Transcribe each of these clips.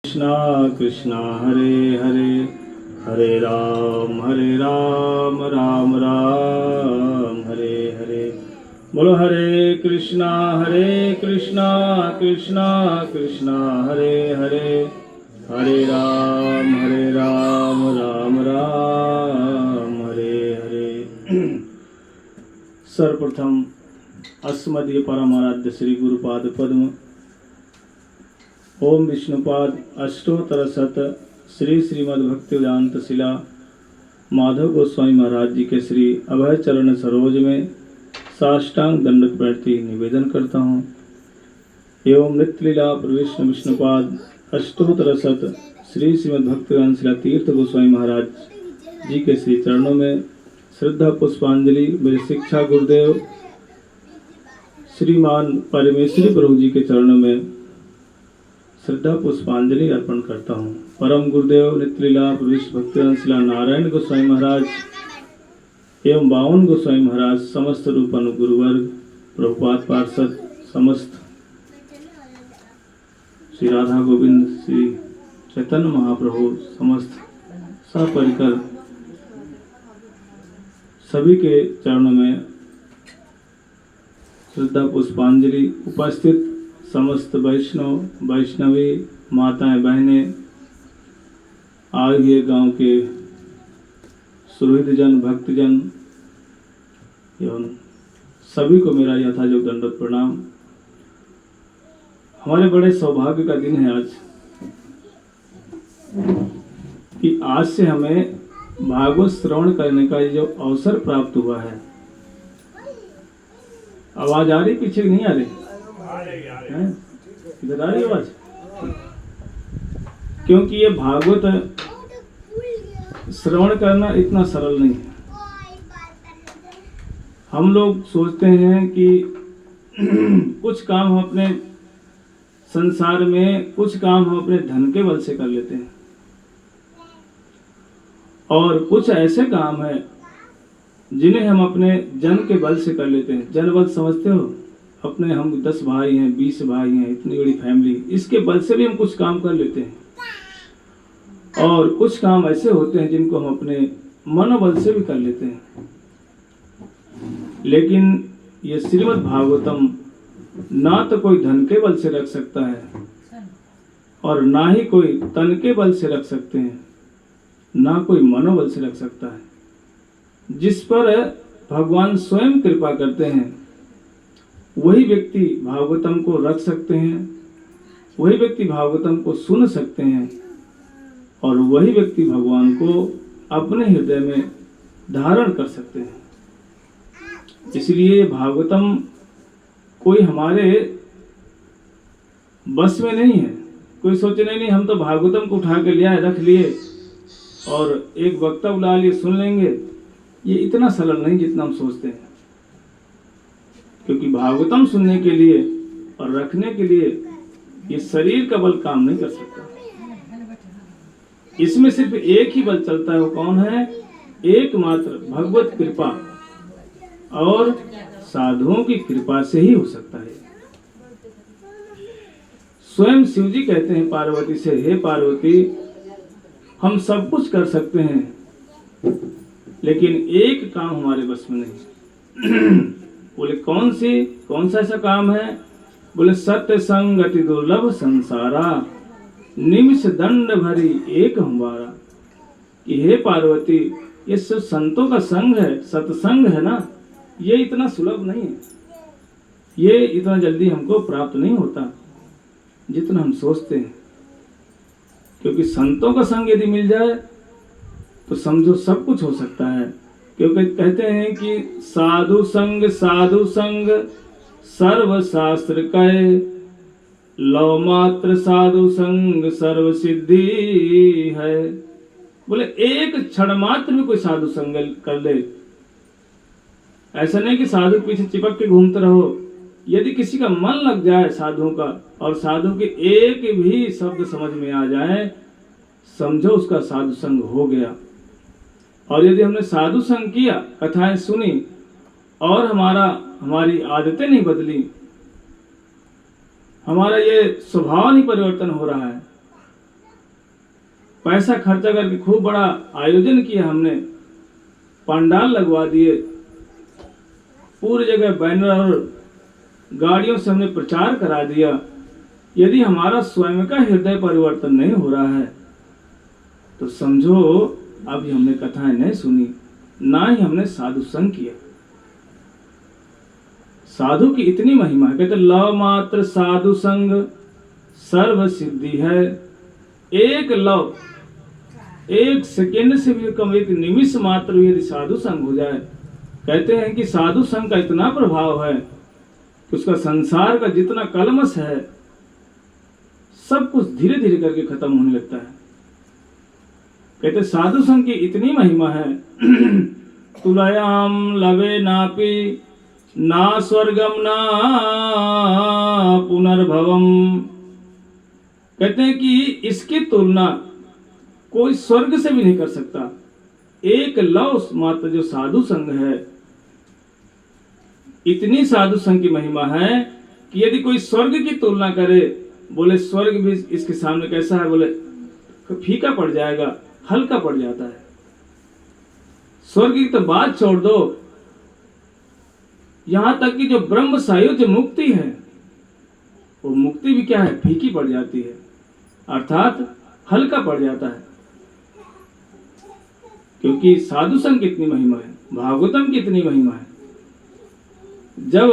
कृष्णा कृष्णा हरे हरे हरे राम राम राम हरे हरे। बोलो हरे कृष्णा कृष्णा कृष्णा हरे हरे हरे राम राम राम हरे हरे। सर्वप्रथम अस्मदीय परमाराध्य श्री गुरुपाद पद्म ओम विष्णुपाद अष्टोत्तर शत श्री श्रीमद् भक्तिवेदांत शिला माधव गोस्वामी महाराज जी के श्री अभय चरण सरोज में साष्टांग दंडवत प्रति निवेदन करता हूँ। एवं नित्य लीला प्रविष्णु विष्णुपाद अष्टोत्तर शत श्री श्रीमद् भक्तिवेदांत शिला तीर्थ गोस्वामी महाराज जी के श्री चरणों में श्रद्धा पुष्पांजलि मेरे शिक्षा गुरुदेव श्रीमान परमेश्वरी प्रभु जी के चरणों में श्रद्धा पुष्पांजलि अर्पण करता हूँ। परम गुरुदेव नित्यलीला प्रविष्ट भक्तिवेदांत शिला नारायण गोस्वामी महाराज एवं 52 गोस्वामी महाराज समस्त रूपानु गुरुवर्ग प्रभुपाद पार्षद समस्त श्री राधा गोविंद श्री चैतन्य महाप्रभु समस्त सपरिकर सभी के चरणों में श्रद्धा पुष्पांजलि। उपस्थित समस्त वैष्णव वैष्णवी माताएं बहनें आए हुए गांव के सुहृदजन भक्तजन एवं सभी को मेरा यथायोग्य दंडवत प्रणाम। हमारे बड़े सौभाग्य का दिन है आज कि आज से हमें भागवत श्रवण करने का जो अवसर प्राप्त हुआ है। आवाज आ रही पीछे नहीं आ रही? इधर आ रही आवाज? क्योंकि ये भागवत श्रवण करना इतना सरल नहीं है। हम लोग सोचते हैं कि कुछ काम हम अपने संसार में कुछ काम हम अपने धन के बल से कर लेते हैं और कुछ ऐसे काम हैं जिन्हें हम अपने जन के बल से कर लेते हैं। जन बल समझते हो? अपने हम 10 भाई हैं 20 भाई हैं, इतनी बड़ी फैमिली, इसके बल से भी हम कुछ काम कर लेते हैं और कुछ काम ऐसे होते हैं जिनको हम अपने मनोबल से भी कर लेते हैं। लेकिन ये श्रीमद् भागवतम ना तो कोई धन के बल से रख सकता है और ना ही कोई तन के बल से रख सकते हैं, ना कोई मनोबल से रख सकता है। जिस पर भगवान स्वयं कृपा करते हैं वही व्यक्ति भागवतम को रख सकते हैं, वही व्यक्ति भागवतम को सुन सकते हैं और वही व्यक्ति भगवान को अपने हृदय में धारण कर सकते हैं। इसलिए भागवतम कोई हमारे बस में नहीं है। कोई सोचे नहीं हम तो भागवतम को उठा के लिया रख लिए और एक वक्ता बुला लिए सुन लेंगे। ये इतना सरल नहीं जितना हम सोचते हैं, क्योंकि भागवतम सुनने के लिए और रखने के लिए ये शरीर का बल काम नहीं कर सकता। इसमें सिर्फ एक ही बल चलता है। वो कौन है? एकमात्र भगवत कृपा और साधुओं की कृपा से ही हो सकता है। स्वयं शिव जी कहते हैं पार्वती से, हे पार्वती हम सब कुछ कर सकते हैं लेकिन एक काम हमारे बस में नहीं। बोले कौन सा ऐसा काम है? बोले सत्य संगति दुर्लभ संसारा निमिष दंड भरी एक हमारा। कि हे पार्वती ये सब संतों का संग है, सत्संग है ना, ये इतना सुलभ नहीं है, ये इतना जल्दी हमको प्राप्त नहीं होता जितना हम सोचते हैं। क्योंकि संतों का संग यदि मिल जाए तो समझो सब कुछ हो सकता है। क्योंकि कहते हैं कि साधु संग सर्व शास्त्र कहे, लौ मात्र साधु संग सर्व सिद्धि है। बोले एक क्षण मात्र में कोई साधु संग कर ले। ऐसा नहीं कि साधु पीछे चिपक के घूमते रहो। यदि किसी का मन लग जाए साधुओं का और साधु के एक भी शब्द समझ में आ जाए, समझो उसका साधु संग हो गया। और यदि हमने साधु संग किया, कथाएं सुनी और हमारी आदतें नहीं बदली, हमारा ये स्वभाव नहीं परिवर्तन हो रहा है, पैसा खर्चा करके खूब बड़ा आयोजन किया हमने, पंडाल लगवा दिए, पूरी जगह बैनर और गाड़ियों से हमने प्रचार करा दिया। यदि हमारा स्वयं का हृदय परिवर्तन नहीं हो रहा है तो समझो अभी हमने कथाएं नहीं सुनी, ना ही हमने साधु संग किया। साधु की इतनी महिमा है, कहते लव मात्र साधु संग सर्व सिद्धि है। एक लव, एक सेकेंड से भी कम, एक निमिष मात्र भी यदि साधु संग हो जाए, कहते हैं कि साधु संग का इतना प्रभाव है कि उसका संसार का जितना कलमश है सब कुछ धीरे धीरे करके खत्म होने लगता है। कहते साधु संग की इतनी महिमा है, तुलयाम लवे नापि ना स्वर्गम ना पुनर्भवम। कहते हैं कि इसकी तुलना कोई स्वर्ग से भी नहीं कर सकता। एक लव मात्र जो साधु संग है, इतनी साधु संग की महिमा है कि यदि कोई स्वर्ग की तुलना करे, बोले स्वर्ग भी इसके सामने कैसा है, बोले फीका पड़ जाएगा, हल्का पड़ जाता है। स्वर्ग की तो बात छोड़ दो, यहां तक कि जो ब्रह्म सायुज्य मुक्ति है, वो मुक्ति भी क्या है, फीकी पड़ जाती है, अर्थात हल्का पड़ जाता है। क्योंकि साधु संग की इतनी महिमा है, भागवतम की इतनी महिमा है। जब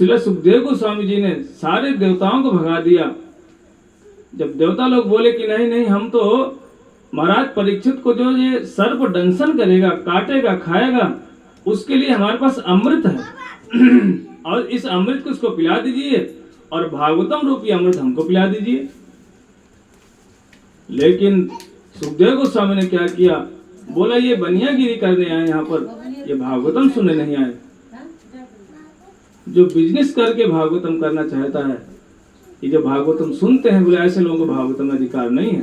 श्री सुखदेव गोस्वामी जी ने सारे देवताओं को भगा दिया, जब देवता लोग बोले कि नहीं नहीं, हम तो महाराज परीक्षित को जो ये सर्प दंशन करेगा, काटेगा, खाएगा, उसके लिए हमारे पास अमृत है और इस अमृत को उसको पिला दीजिए और भागवतम रूपी अमृत हमको पिला दीजिए। लेकिन सुखदेव गोस्वामी ने क्या किया, बोला ये बनियागिरी करने आए यहाँ पर, ये भागवतम सुनने नहीं आए। जो बिजनेस करके भागवतम करना चाहता है, ये जो भागवतम सुनते हैं, बोले ऐसे लोगों को भागवतम में अधिकार नहीं है।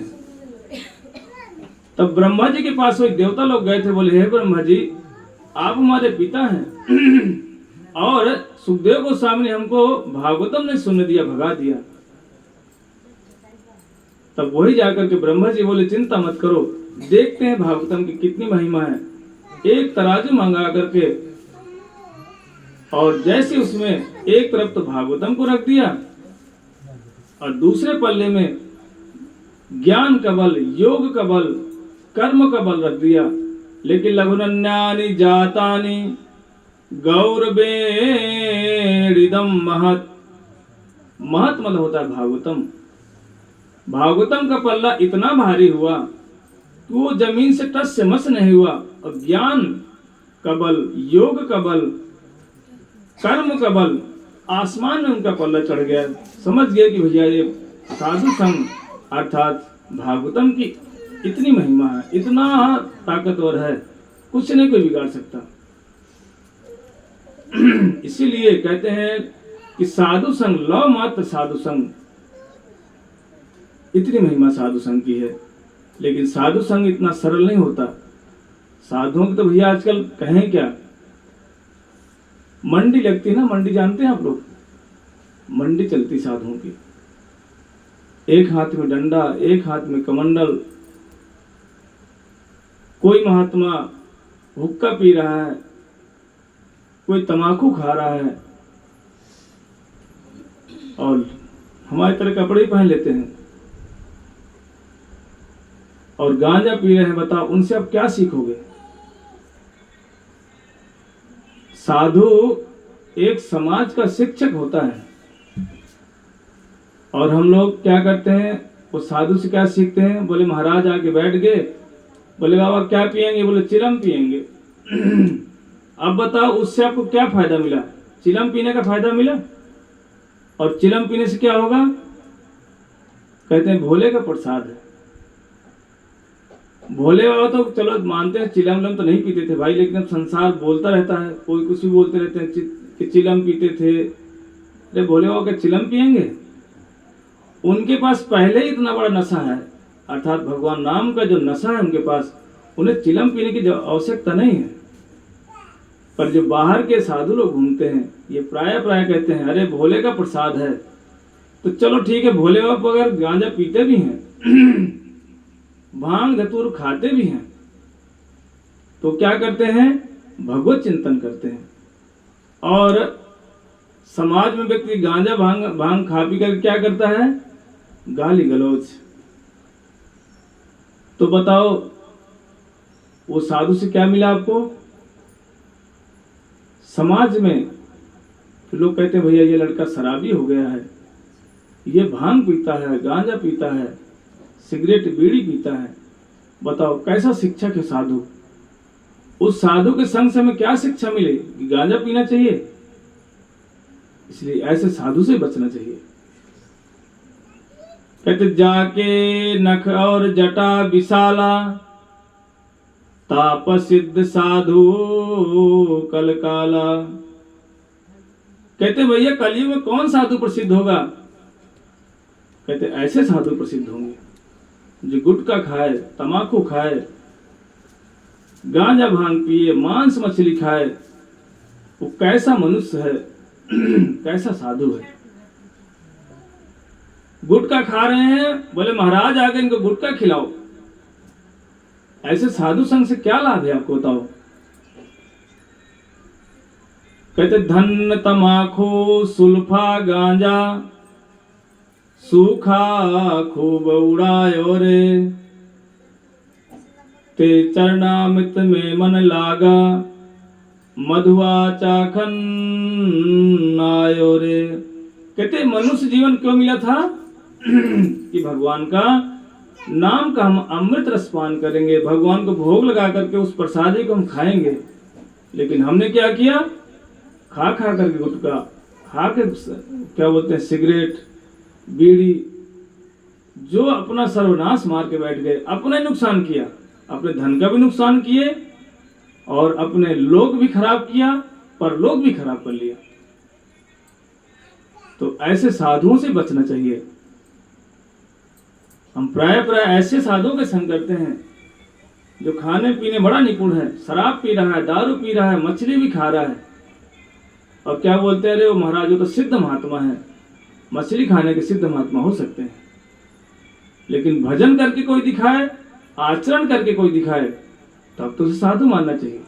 तब ब्रह्मा जी के पास वही देवता लोग गए थे, बोले हे ब्रह्मा जी, आप हमारे पिता हैं और सुखदेव गोस्वामी ने हमको भागवतम नहीं सुनने दिया, भगा दिया। तब वही जाकर के ब्रह्मा जी बोले चिंता मत करो, देखते हैं भागवतम की कितनी महिमा है। एक तराजू मंगा करके और जैसे उसमें एक तरफ तो भागवतम को रख दिया और दूसरे पल्ले में ज्ञान का बल, योग का बल, कर्म का बल रख दिया। लेकिन लघुनन्यानि जातानि गौरवेणिदम महत। महत मतलब होता है भागवतम। भागवतम का पल्ला इतना भारी हुआ कि वो जमीन से टस से मस नहीं हुआ और ज्ञान का बल, योग का बल, कर्म का बल, आसमान में उनका पल्ला चढ़ गया। समझ गए कि भैया ये साधु संग अर्थात भागवतम की इतनी महिमा है, इतना ताकतवर है, कुछ नहीं कोई बिगाड़ सकता। इसीलिए कहते हैं कि साधु संग, लव मात्र साधु संग, इतनी महिमा साधु संग की है। लेकिन साधु संग इतना सरल नहीं होता। साधुओं की तो भैया आजकल कहें क्या, मंडी लगती है ना, मंडी जानते हैं आप लोग, मंडी चलती साधुओं की। एक हाथ में डंडा, एक हाथ में कमंडल। कोई महात्मा हुक्का पी रहा है, कोई तमाकू खा रहा है और हमारी तरह कपड़े ही पहन लेते हैं और गांजा पी रहे हैं। बताओ उनसे आप क्या सीखोगे। साधु एक समाज का शिक्षक होता है और हम लोग क्या करते हैं, वो साधु से क्या सीखते हैं, बोले महाराज आके बैठ गए, बोले बाबा क्या पिएंगे, बोले चिलम पिएंगे। अब बताओ उससे आपको क्या फायदा मिला, चिलम पीने का फायदा मिला? और चिलम पीने से क्या होगा, कहते हैं भोले का प्रसाद है। भोले बाबा तो चलो मानते हैं चिलम विलम तो नहीं पीते थे भाई, लेकिन अब संसार बोलता रहता है, कोई कुछ भी बोलते रहते हैं कि चिलम पीते थे। अरे भोले बाबा क्या चिलम पिएंगे? उनके पास पहले ही इतना बड़ा नशा है, अर्थात भगवान नाम का जो नशा है उनके पास, उन्हें चिलम पीने की आवश्यकता नहीं है। पर जो बाहर के साधु लोग घूमते हैं, ये प्राय कहते हैं अरे भोले का प्रसाद है, तो चलो ठीक है, भोले बाबा अगर गांजा पीते भी हैं भांग धतूर खाते भी हैं तो क्या करते हैं, भगवत चिंतन करते हैं। और समाज में व्यक्ति गांजा भांग खा पी कर क्या करता है, गाली गलौज। तो बताओ वो साधु से क्या मिला आपको? समाज में लोग कहते हैं भैया ये लड़का शराबी हो गया है, ये भांग पीता है, गांजा पीता है, सिगरेट बीड़ी पीता है। बताओ कैसा शिक्षक है साधु। उस साधु के संग से हमें क्या शिक्षा मिले कि गांजा पीना चाहिए? इसलिए ऐसे साधु से बचना चाहिए। कहते जाके नख और जटा विशाला, ताप सिद्ध साधु कल काला। कहते भैया कलयुग में कौन साधु प्रसिद्ध होगा? कहते ऐसे साधु प्रसिद्ध होंगे जो गुटखा खाए, तमाकू खाए, गांजा भांग पिए, मांस मछली खाए। वो कैसा मनुष्य है, कैसा साधु है। गुटखा खा रहे हैं, बोले महाराज आके इनको गुटखा खिलाओ। ऐसे साधु संग से क्या लाभ है आपको बताओ? कहते धन तमाखो सुल्फा गांजा, सूखा खूब उड़ायो रे, ते चरणामृत में मन लागा, मधुआ चाखन आयो रे। कहते मनुष्य जीवन क्यों मिला था कि भगवान का नाम का हम अमृत रस पान करेंगे, भगवान को भोग लगा करके उस प्रसादी को हम खाएंगे। लेकिन हमने क्या किया, खा करके गुटखा, खा के क्या बोलते हैं सिगरेट बीड़ी, जो अपना सर्वनाश मार के बैठ गए। अपना ही नुकसान किया, अपने धन का भी नुकसान किए और अपने लोग भी खराब किया, पर लोग भी खराब कर लिया। तो ऐसे साधुओं से बचना चाहिए। हम प्राय ऐसे साधुओं के संग करते हैं जो खाने पीने बड़ा निपुण है, शराब पी रहा है, दारू पी रहा है, मछली भी खा रहा है, और क्या बोलते हैं, अरे वो महाराज वो तो सिद्ध महात्मा है। मछली खाने के सिद्ध महात्मा हो सकते हैं, लेकिन भजन करके कोई दिखाए, आचरण करके कोई दिखाए, तब तो उसे साधु मानना चाहिए।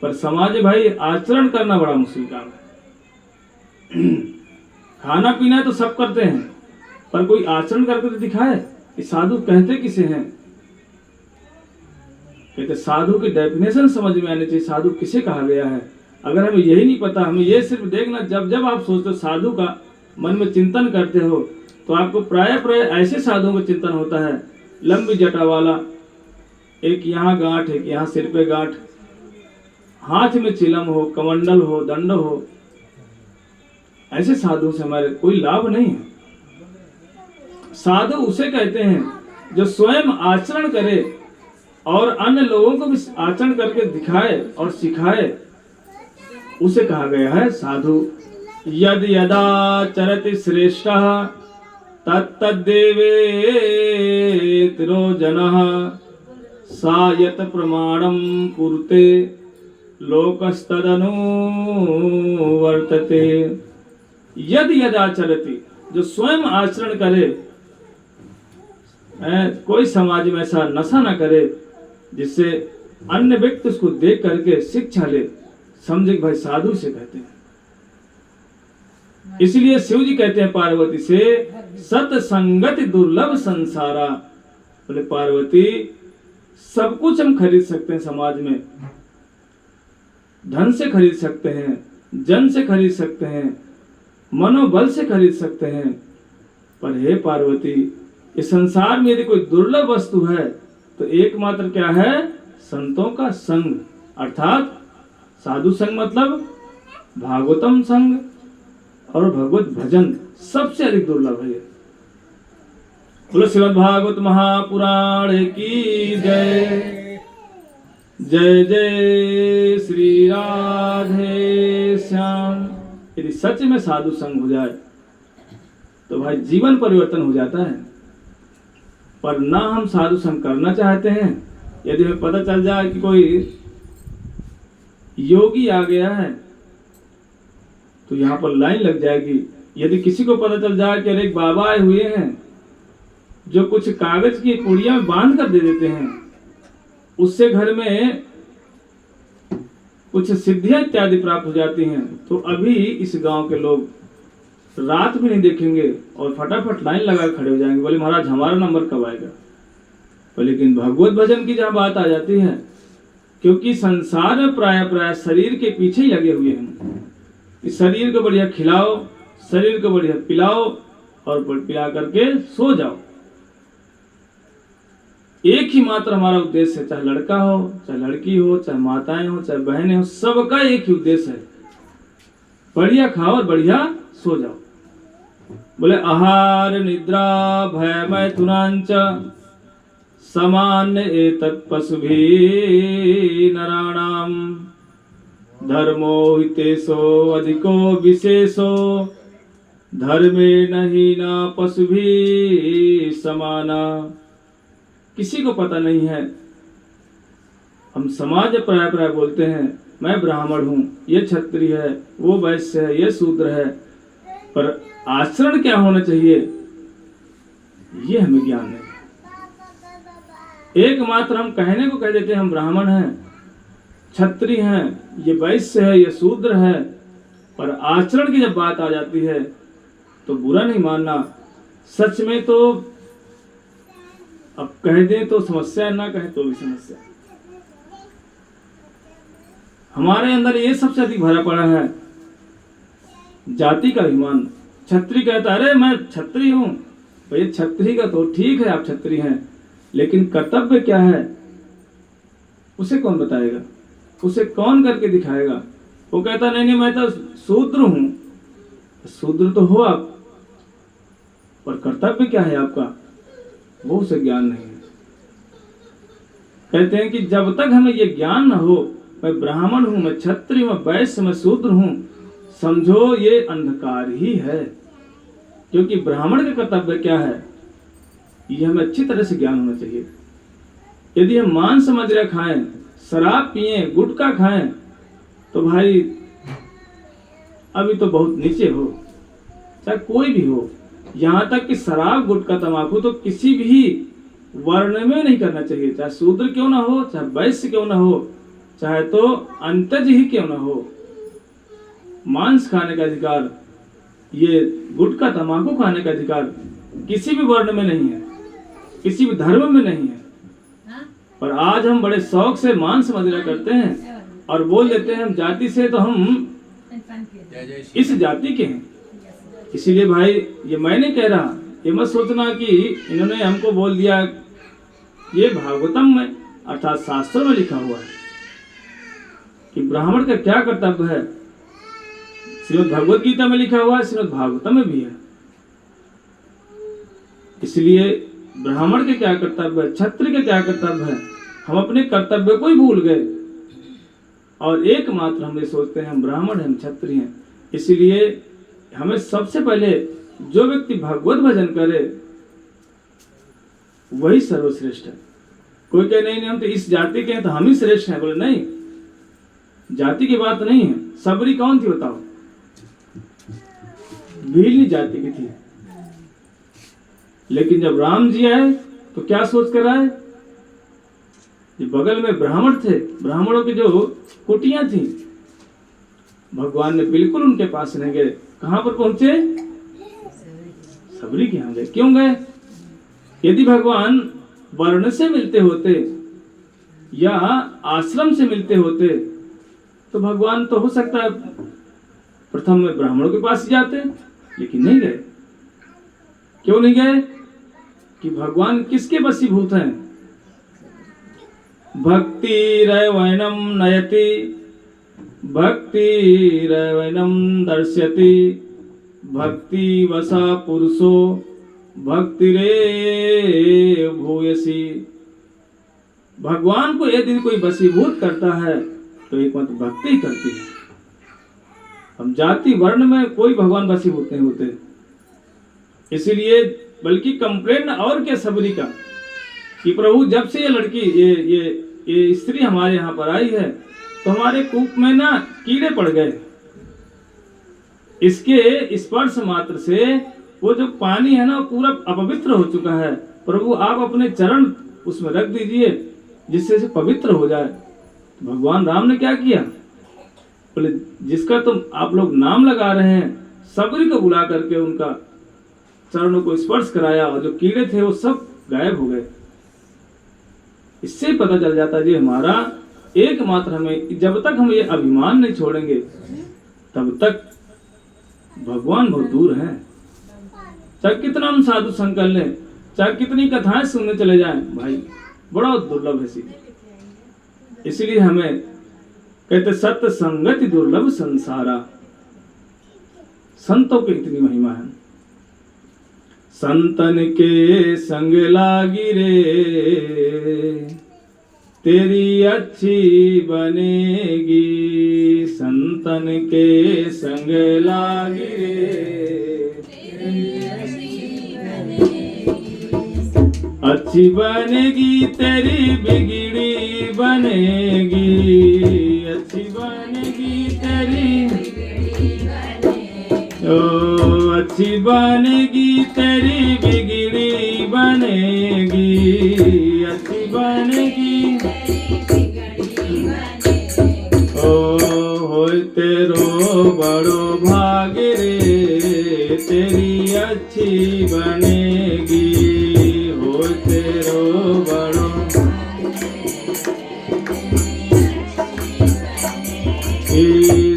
पर समाज भाई आचरण करना बड़ा मुश्किल काम है। खाना पीना तो सब करते हैं, पर कोई आचरण करके तो दिखाए कि साधु कहते किसे हैं। कहते साधु की डेफिनेशन समझ में आनी चाहिए, साधु किसे कहा गया है। अगर हमें यही नहीं पता, हमें ये सिर्फ देखना, जब आप सोचते हो साधु का मन में चिंतन करते हो तो आपको प्राय ऐसे साधुओं का चिंतन होता है, लंबी जटा वाला, एक यहाँ गांठ, एक यहाँ सिर पे गांठ, हाथ में चिलम हो, कमंडल हो, दंड हो। ऐसे साधु से हमारे कोई लाभ नहीं है। साधु उसे कहते हैं जो स्वयं आचरण करे और अन्य लोगों को भी आचरण करके दिखाए और सिखाए, उसे कहा गया है साधु। यद यदा चरति श्रेष्ठः तत्तद्देवेतिरो जनः, सायत प्रमाणं कुरुते लोकस्तदनु वर्तते। यद यदा चरति, जो स्वयं आचरण करे, कोई समाज में ऐसा नशा न करे जिससे अन्य व्यक्ति उसको देख करके शिक्षा ले, समझे कि भाई साधु से कहते हैं। इसलिए शिव जी कहते हैं पार्वती से, सत्संगति दुर्लभ संसारा। बोले पार्वती सब कुछ हम खरीद सकते हैं समाज में, धन से खरीद सकते हैं, जन से खरीद सकते हैं, मनोबल से खरीद सकते हैं, पर हे पार्वती इस संसार में यदि कोई दुर्लभ वस्तु है तो एकमात्र क्या है, संतों का संग, अर्थात साधु संग, मतलब भागवतम संग और भगवत भजन सबसे अधिक दुर्लभ है। बोलो श्रीमद् भागवत महापुराण की जय। जय जय श्री राधे श्याम। यदि सच में साधु संग हो जाए तो भाई जीवन परिवर्तन हो जाता है। पर ना हम साधु संग करना चाहते हैं। यदि हमें पता चल जाए कि कोई योगी आ गया है तो यहाँ पर लाइन लग जाएगी। यदि किसी को पता चल जाए कि अरे एक बाबा आए हुए हैं जो कुछ कागज की पुड़िया में बांध कर दे देते हैं, उससे घर में कुछ सिद्धियां इत्यादि प्राप्त हो जाती हैं। तो अभी इस गांव के लोग रात भी नहीं देखेंगे और फटाफट लाइन लगा खड़े हो जाएंगे, बोले महाराज हमारा नंबर कब आएगा। तो लेकिन भगवत भजन की जहां बात आ जाती है, क्योंकि संसार में प्राय शरीर के पीछे ही लगे हुए हैं। इस शरीर को बढ़िया खिलाओ, शरीर को बढ़िया पिलाओ और पिला करके सो जाओ। एक ही मात्र हमारा उद्देश्य है, चाहे लड़का हो, चाहे लड़की हो, चाहे माताएं हो, चाहे बहनें हो, सबका एक ही उद्देश्य है, बढ़िया खाओ और बढ़िया सो जाओ। बोले आहार निद्रा भय मैथुनांच सामान्य एतत् पशुभिः नराणाम धर्मो हितेशो अधिको विशेषो धर्मे नहीं न पशुभिः समाना। किसी को पता नहीं है, हम समाज प्राय बोलते हैं मैं ब्राह्मण हूँ, ये क्षत्रिय है, वो वैश्य है, ये शूद्र है, पर आचरण क्या होना चाहिए ये हमें ज्ञान नहीं। एकमात्र हम कहने को कह देते हैं हम ब्राह्मण हैं, क्षत्रिय हैं, ये वैश्य है, ये शूद्र है, पर आचरण की जब बात आ जाती है तो बुरा नहीं मानना। सच में तो अब कह दें तो समस्या, ना कहे तो भी समस्या। हमारे अंदर ये सबसे अधिक भरा पड़ा है जाति का अभिमान। क्षत्रिय कहता है अरे मैं क्षत्रिय हूं, भाई क्षत्रिय का तो ठीक है, आप क्षत्रिय हैं, लेकिन कर्तव्य क्या है उसे कौन बताएगा, उसे कौन करके दिखाएगा। वो कहता नहीं मैं तो शूद्र हूं। शूद्र तो हो आप, पर कर्तव्य क्या है आपका वो उसे ज्ञान नहीं है। कहते हैं कि जब तक हमें ये ज्ञान न हो मैं ब्राह्मण हूं, मैं क्षत्रिय, मैं वैश्य, मैं शूद्र हूं, समझो ये अंधकार ही है। क्योंकि ब्राह्मण का कर्तव्य क्या है ये हमें अच्छी तरह से ज्ञान होना चाहिए। यदि हम मांस मदिरा खाएं, शराब पिएं, गुटखा खाएं, तो भाई अभी तो बहुत नीचे हो, चाहे कोई भी हो। यहाँ तक कि शराब गुटखा तंबाकू तो किसी भी वर्ण में नहीं करना चाहिए, चाहे शूद्र क्यों ना हो, चाहे वैश्य क्यों ना हो, चाहे तो अंतज ही क्यों ना हो। मांस खाने का अधिकार, ये गुटखा तंबाकू खाने का अधिकार किसी भी वर्ण में नहीं है, किसी भी धर्म में नहीं है। पर आज हम बड़े शौक से मांस मदिरा करते हैं और बोल देते हैं हम जाति से तो हम इस जाति के हैं। इसीलिए भाई ये मैं नहीं कह रहा, ये मत सोचना कि इन्होंने हमको बोल दिया, ये भागवतम में अर्थात शास्त्रों में लिखा हुआ है कि ब्राह्मण का क्या कर्तव्य है। श्रीमद् भगवत गीता में लिखा हुआ है, श्रीमद् भागवतम में भी है। इसलिए ब्राह्मण के क्या कर्तव्य है, क्षत्रिय के क्या कर्तव्य है, हम अपने कर्तव्य को ही भूल गए और एकमात्र हम ये सोचते हैं हम ब्राह्मण हैं, हम क्षत्रिय हैं। इसलिए हमें सबसे पहले जो व्यक्ति भगवत भजन करे वही सर्वश्रेष्ठ है। कोई कहे नहीं हम तो इस जाति के हैं तो हम ही श्रेष्ठ हैं। बोले नहीं, जाति की बात नहीं है। सबरी कौन थी बताओ? भीलनी जाति की थी, लेकिन जब राम जी आए तो क्या सोच कर आए? जो बगल में ब्राह्मण थे, ब्राह्मणों की जो कुटियां थी, भगवान ने बिल्कुल उनके पास नहीं गए। कहां पर पहुंचे? सबरी के यहां गए। क्यों गए? यदि भगवान वर्ण से मिलते होते या आश्रम से मिलते होते तो भगवान तो हो सकता है प्रथम में ब्राह्मणों के पास ही जाते, लेकिन नहीं गए। क्यों नहीं गए? कि भगवान किसके वशीभूत हैं? भक्ति रैवैनम नयति, भक्ति रैवैनम दर्श्यति, भक्ति वसा पुरुषो भक्ति रे भूयसी। भगवान को यदि कोई वशीभूत करता है तो एकमात्र भक्ति ही करती है। हम जाति वर्ण में कोई भगवान वशीभूत नहीं होते। इसीलिए बल्कि कंप्लेन और क्या सबरी का कि प्रभु जब से ये लड़की ये स्त्री हमारे यहाँ पर आई है तो हमारे कूप में ना कीड़े पड़ गए। इसके स्पर्श मात्र से वो जो पानी है ना पूरा अपवित्र हो चुका है। प्रभु आप अपने चरण उसमें रख दीजिए जिससे से पवित्र हो जाए। तो भगवान राम ने क्या किया, बोले जिसका तुम आप लोग नाम लगा रहे हैं सबरी को बुला करके उनका चरणों को स्पर्श कराया और जो कीड़े थे वो सब गायब हो गए। इससे पता चल जाता है जी हमारा एकमात्र, हमें जब तक हम ये अभिमान नहीं छोड़ेंगे तब तक भगवान बहुत दूर हैं। चाहे कितना हम साधु संग कर लें, चाहे कितनी कथाएं सुनने चले जाएं, भाई बड़ा दुर्लभ है सीधे। इसलिए हमें कहते सत्य संगति दुर्लभ संसारा, संतों की इतनी महिमा है। संतन के संग लागी रे तेरी अच्छी बनेगी, संतन के संग लागी रे अच्छी बनेगी, तेरी बिगड़ी बनेगी, अच्छी बनेगी तेरी ओ अच्छी बनेगी, तेरी बिगड़ी बनेगी, अच्छी बनेगी ओ होय तेरो बड़ो भाग रे तेरी अच्छी बनेगी, होय तेरो बड़ो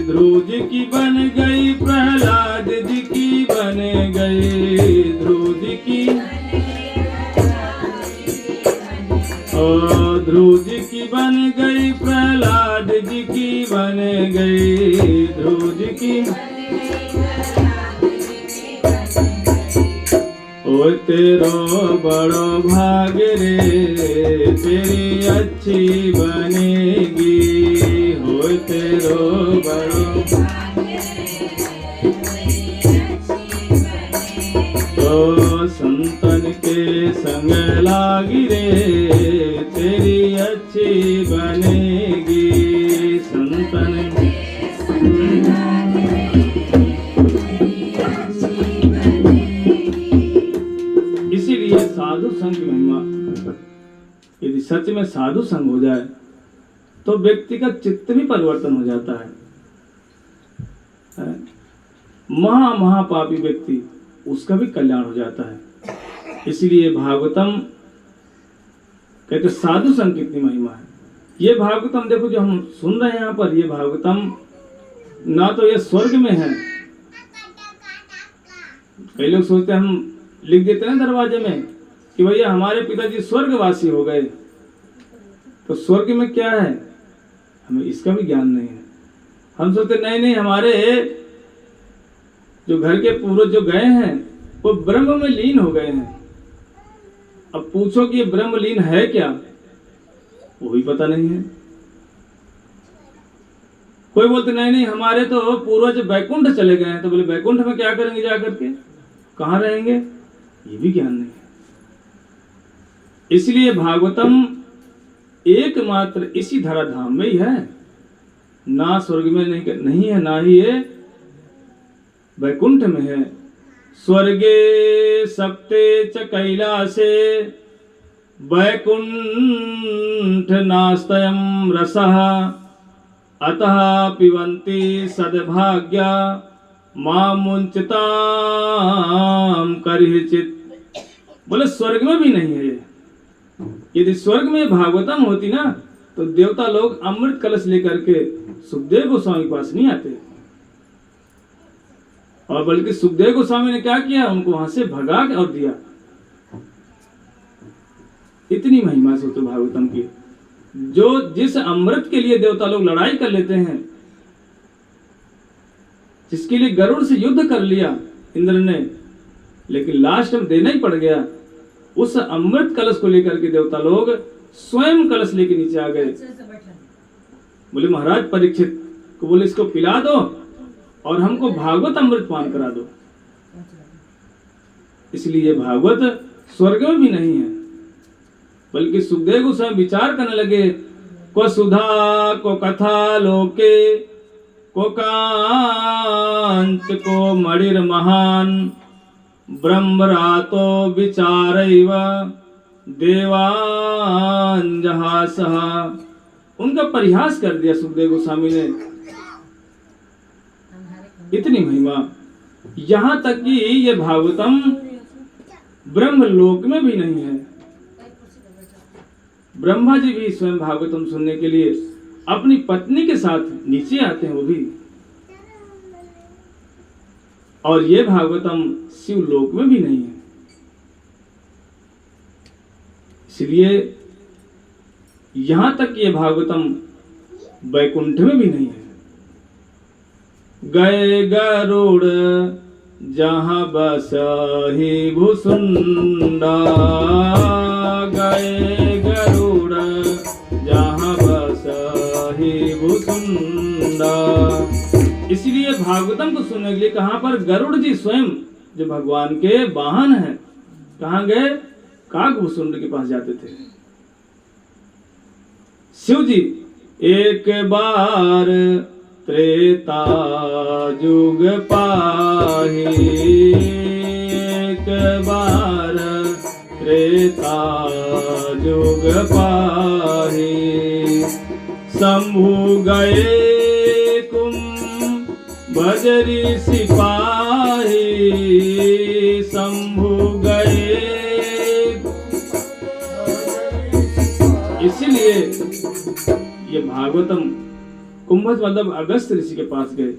ध्रुव जी की बन गई, प्रहलाद जी की बन गई, ध्रुव जी की ओ ध्रुव जी की बन गई, प्रहलाद जी की बन गई, ध्रुव जी की ओ तेरो बड़ो भाग रे तेरी अच्छी बनेगी, हो तेरो बड़ो तो संतन के संग लागी रे तेरी अच्छी बनेगी, संतन इसीलिए साधु संग की महिमा, यदि सच में साधु संग हो जाए तो व्यक्ति का चित्त भी परिवर्तन हो जाता है। महापापी व्यक्ति उसका भी कल्याण हो जाता है। इसलिए भागवतम कहते साधु संग कितनी महिमा है। ये भागवतम देखो जो हम सुन रहे हैं यहाँ पर, ये भागवतम ना तो ये स्वर्ग में है। कई लोग सोचते हैं, हम लिख देते हैं दरवाजे में कि भैया हमारे पिताजी स्वर्गवासी हो गए, तो स्वर्ग में क्या है हमें इसका भी ज्ञान नहीं है। हम सोचते नहीं हमारे जो घर के पूर्वज जो गए हैं वो ब्रह्म में लीन हो गए हैं। अब पूछो कि ये ब्रह्म लीन है क्या, वो भी पता नहीं है। कोई बोलते नहीं हमारे तो पूर्वज वैकुंठ चले गए हैं, तो बोले वैकुंठ में क्या करेंगे जाकर के, कहाँ रहेंगे, ये भी ज्ञान नहीं है। इसलिए भागवतम एकमात्र इसी धराधाम में ही है, ना स्वर्ग में नहीं है, ना ही ये वैकुंठ में है। स्वर्गे सप्ते च कैलासे वैकुंठ नास्तयं रसः अतः पिबन्ति सद्भाग्या मां मुंचतां करिचित। बोले स्वर्ग में भी नहीं है ये। यदि स्वर्ग में भागवतम होती ना तो देवता लोग अमृत कलश लेकर के सुखदेव गोस्वामी के पास नहीं आते, और बल्कि सुखदेव गोस्वामी ने क्या किया, उनको वहां से भगा के और दिया। इतनी महिमा से तो भागवतम की, जो जिस अमृत के लिए देवता लोग लड़ाई कर लेते हैं, जिसके लिए गरुड़ से युद्ध कर लिया इंद्र ने, लेकिन लास्ट में देना ही पड़ गया, उस अमृत कलश को लेकर के देवता लोग स्वयं कलश लेके नीचे आ गए। बोले महाराज परीक्षित को बोले इसको पिला दो और हमको भागवत अमृत पान करा दो। इसलिए भागवत स्वर्ग में भी नहीं है, बल्कि सुखदेव गोस्वामी विचार करने लगे, को सुधा को कथा लोके को कांच को मणिर महान ब्रह्मरातो विचारैव देवान जहासः, उनका परिहास कर दिया सुखदेव गोस्वामी ने। इतनी महिमा, यहाँ तक कि ये भागवतम ब्रह्मलोक में भी नहीं है। ब्रह्मा जी भी स्वयं भागवतम सुनने के लिए अपनी पत्नी के साथ नीचे आते हैं, वो भी। और ये भागवतम शिवलोक में भी नहीं है। इसलिए यहां तक ये भागवतम वैकुंठ में भी नहीं है। गए गरुड़ जहां बसहि भुसुंडा, गए गरुड़ जहां बसहि भुसुंडा। इसलिए भागवतम को सुनने के लिए कहां पर गरुड़ जी स्वयं जो भगवान के वाहन हैं, कहां गए? काकभूषुंड के पास जाते थे। शिव जी एक बार त्रेता जुग पाही, एक बार त्रेता जुग पाही, शंभु गए बजरी सिपाही, शंभु गए। इसलिए ये भागवतम कुंभज मतलब अगस्त ऋषि के पास गए।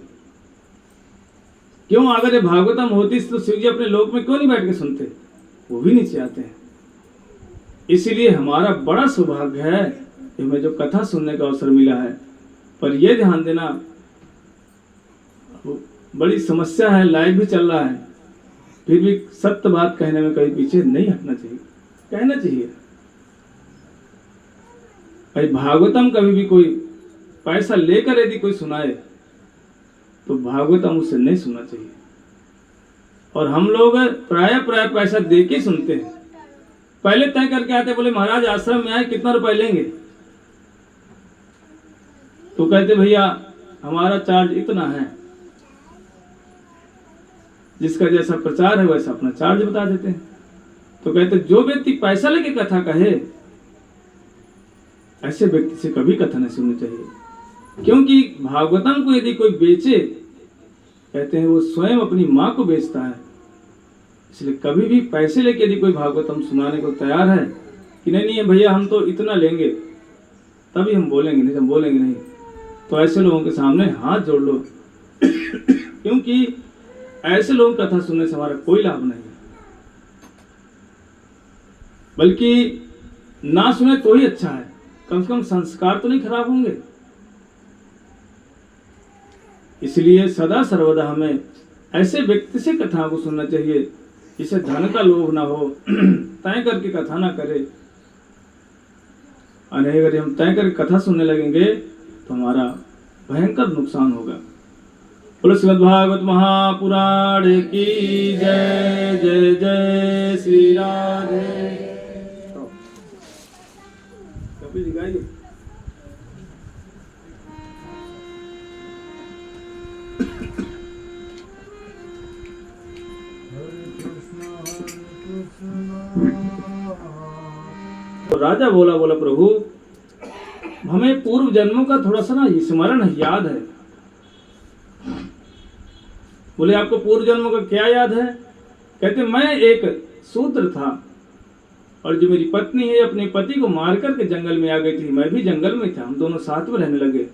क्यों? अगर ये भागवतम होती तो शिव जी अपने लोक में क्यों नहीं बैठ के सुनते? वो भी नीचे आते हैं। इसीलिए हमारा बड़ा सौभाग्य है कि हमें जो कथा सुनने का अवसर मिला है। पर यह ध्यान देना, बड़ी समस्या है, लाइव भी चल रहा है, फिर भी सत्य बात कहने में कहीं पीछे नहीं हटना चाहिए, कहना चाहिए। भाई भागवतम कभी भी कोई पैसा लेकर यदि कोई सुनाए तो भागवतम उसे नहीं सुनना चाहिए। और हम लोग प्राय पैसा दे के सुनते हैं। पहले तय करके आते, बोले महाराज आश्रम में आए, कितना रुपए लेंगे? तो कहते भैया हमारा चार्ज इतना है। जिसका जैसा प्रचार है वैसा अपना चार्ज बता देते हैं। तो कहते जो व्यक्ति पैसा लेके कथा कहे, ऐसे व्यक्ति से कभी कथा नहीं सुननी चाहिए। क्योंकि भागवतम को यदि कोई बेचे, कहते हैं वो स्वयं अपनी माँ को बेचता है। इसलिए कभी भी पैसे लेके यदि कोई भागवतम सुनाने को तैयार है कि नहीं भैया हम तो इतना लेंगे, तभी हम बोलेंगे, नहीं हम बोलेंगे नहीं, तो ऐसे लोगों के सामने हाथ जोड़ लो। क्योंकि ऐसे लोग कथा सुनने से हमारा कोई लाभ नहीं है, बल्कि ना सुने तो ही अच्छा है। कम से कम संस्कार तो नहीं खराब होंगे। इसलिए सदा सर्वदा हमें ऐसे व्यक्ति से कथा को सुनना चाहिए जिसे धन का लोभ ना हो, तय करके कथा ना करे। अगर हम तय करके कथा सुनने लगेंगे तो हमारा भयंकर नुकसान होगा। बोलो श्रीमद्भागवत महापुराण की जय। जय जय श्री राधे। कपिल जी गाइए। तो राजा बोला प्रभु हमें पूर्व जन्मों का थोड़ा सा ना स्मरण याद है। बोले आपको पूर्व जन्मों का क्या याद है? कहते मैं एक शूद्र था और जो मेरी पत्नी है अपने पति को मार करके जंगल में आ गई थी। मैं भी जंगल में था, हम दोनों साथ में रहने लगे।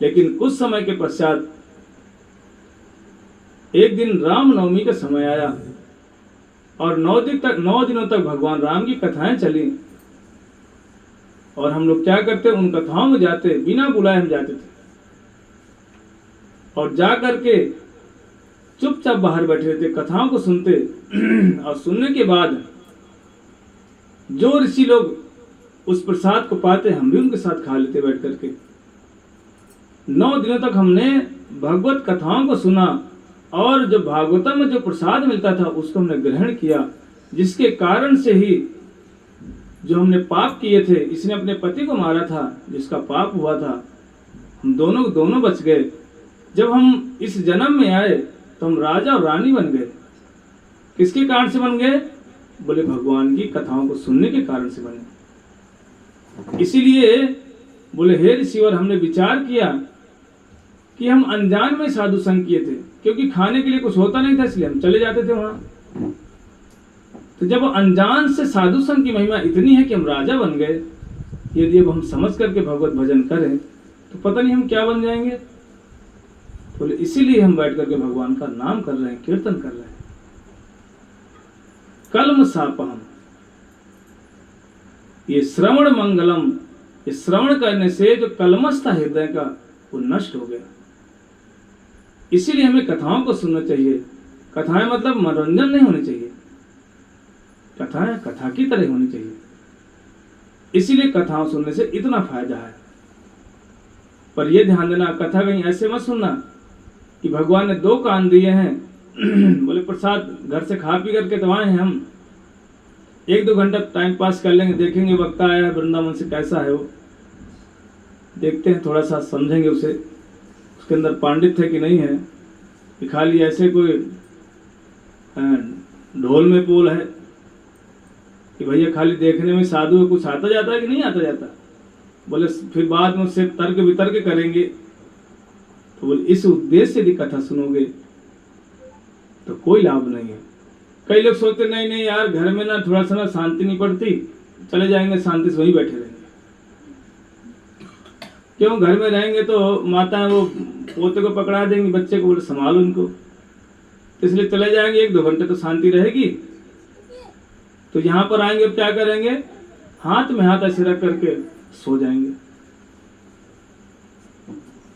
लेकिन कुछ समय के पश्चात एक दिन रामनवमी का समय आया और 9 दिनों तक भगवान राम की कथाएं चली। और हम लोग क्या करते, उन कथाओं में जाते, बिना बुलाए हम जाते थे और जा करके चुपचाप बाहर बैठे रहते, कथाओं को सुनते। और सुनने के बाद जो ऋषि लोग उस प्रसाद को पाते, हम भी उनके साथ खा लेते बैठ करके। 9 दिनों तक हमने भगवत कथाओं को सुना और जो भागवतम में जो प्रसाद मिलता था उसको हमने ग्रहण किया, जिसके कारण से ही जो हमने पाप किए थे, इसने अपने पति को मारा था, जिसका पाप हुआ था, हम दोनों बच गए। जब हम इस जन्म में आए तो हम राजा और रानी बन गए। किसके कारण से बन गए? बोले भगवान की कथाओं को सुनने के कारण से बने। इसीलिए बोले हे ऋषिवर, हमने विचार किया कि हम अनजान में साधु संग किए थे, क्योंकि खाने के लिए कुछ होता नहीं था, इसलिए हम चले जाते थे वहां। तो जब अनजान से साधु संग की महिमा इतनी है कि हम राजा बन गए, यदि अब हम समझ करके भगवत भजन करें तो पता नहीं हम क्या बन जाएंगे। बोले इसीलिए हम बैठ करके भगवान का नाम कर रहे हैं, कीर्तन कर रहे हैं। कलम सापहम, ये श्रवण मंगलम, ये श्रवण करने से जो कलमश था हृदय का वो नष्ट हो गया। इसीलिए हमें कथाओं को सुनना चाहिए। कथाएं मतलब मनोरंजन नहीं होनी चाहिए, कथाएं कथा की तरह होनी चाहिए। इसीलिए कथाओं सुनने से इतना फायदा है। पर यह ध्यान देना, कथा कहीं ऐसे मत सुनना कि भगवान ने 2 कान दिए हैं बोले प्रसाद घर से खा पी करके तो आए हैं, हम 1-2 घंटा टाइम पास कर लेंगे, देखेंगे वक्ता आया है वृंदावन से कैसा है वो, देखते हैं, थोड़ा सा समझेंगे उसे, उसके अंदर पांडित्य है कि नहीं है, कि खाली ऐसे कोई ढोल में पोल है कि भैया खाली देखने में साधु है, कुछ आता जाता है कि नहीं आता जाता। बोले फिर बाद में उससे तर्क वितर्क करेंगे। तो बोले इस उद्देश्य से यदि कथा सुनोगे तो कोई लाभ नहीं है। कई लोग सोचते नहीं नहीं यार, घर में ना थोड़ा सा ना शांति नहीं पड़ती, चले जाएंगे शांति से वहीं बैठे रहेंगे। क्यों, घर में रहेंगे तो माता वो पोते को पकड़ा देंगी, बच्चे को बोले संभालो उनको, तो इसलिए चले जाएंगे, 1-2 घंटे तो शांति रहेगी। तो यहाँ पर आएंगे क्या करेंगे, हाथ में हाथ ऐसे रख करके सो जाएंगे।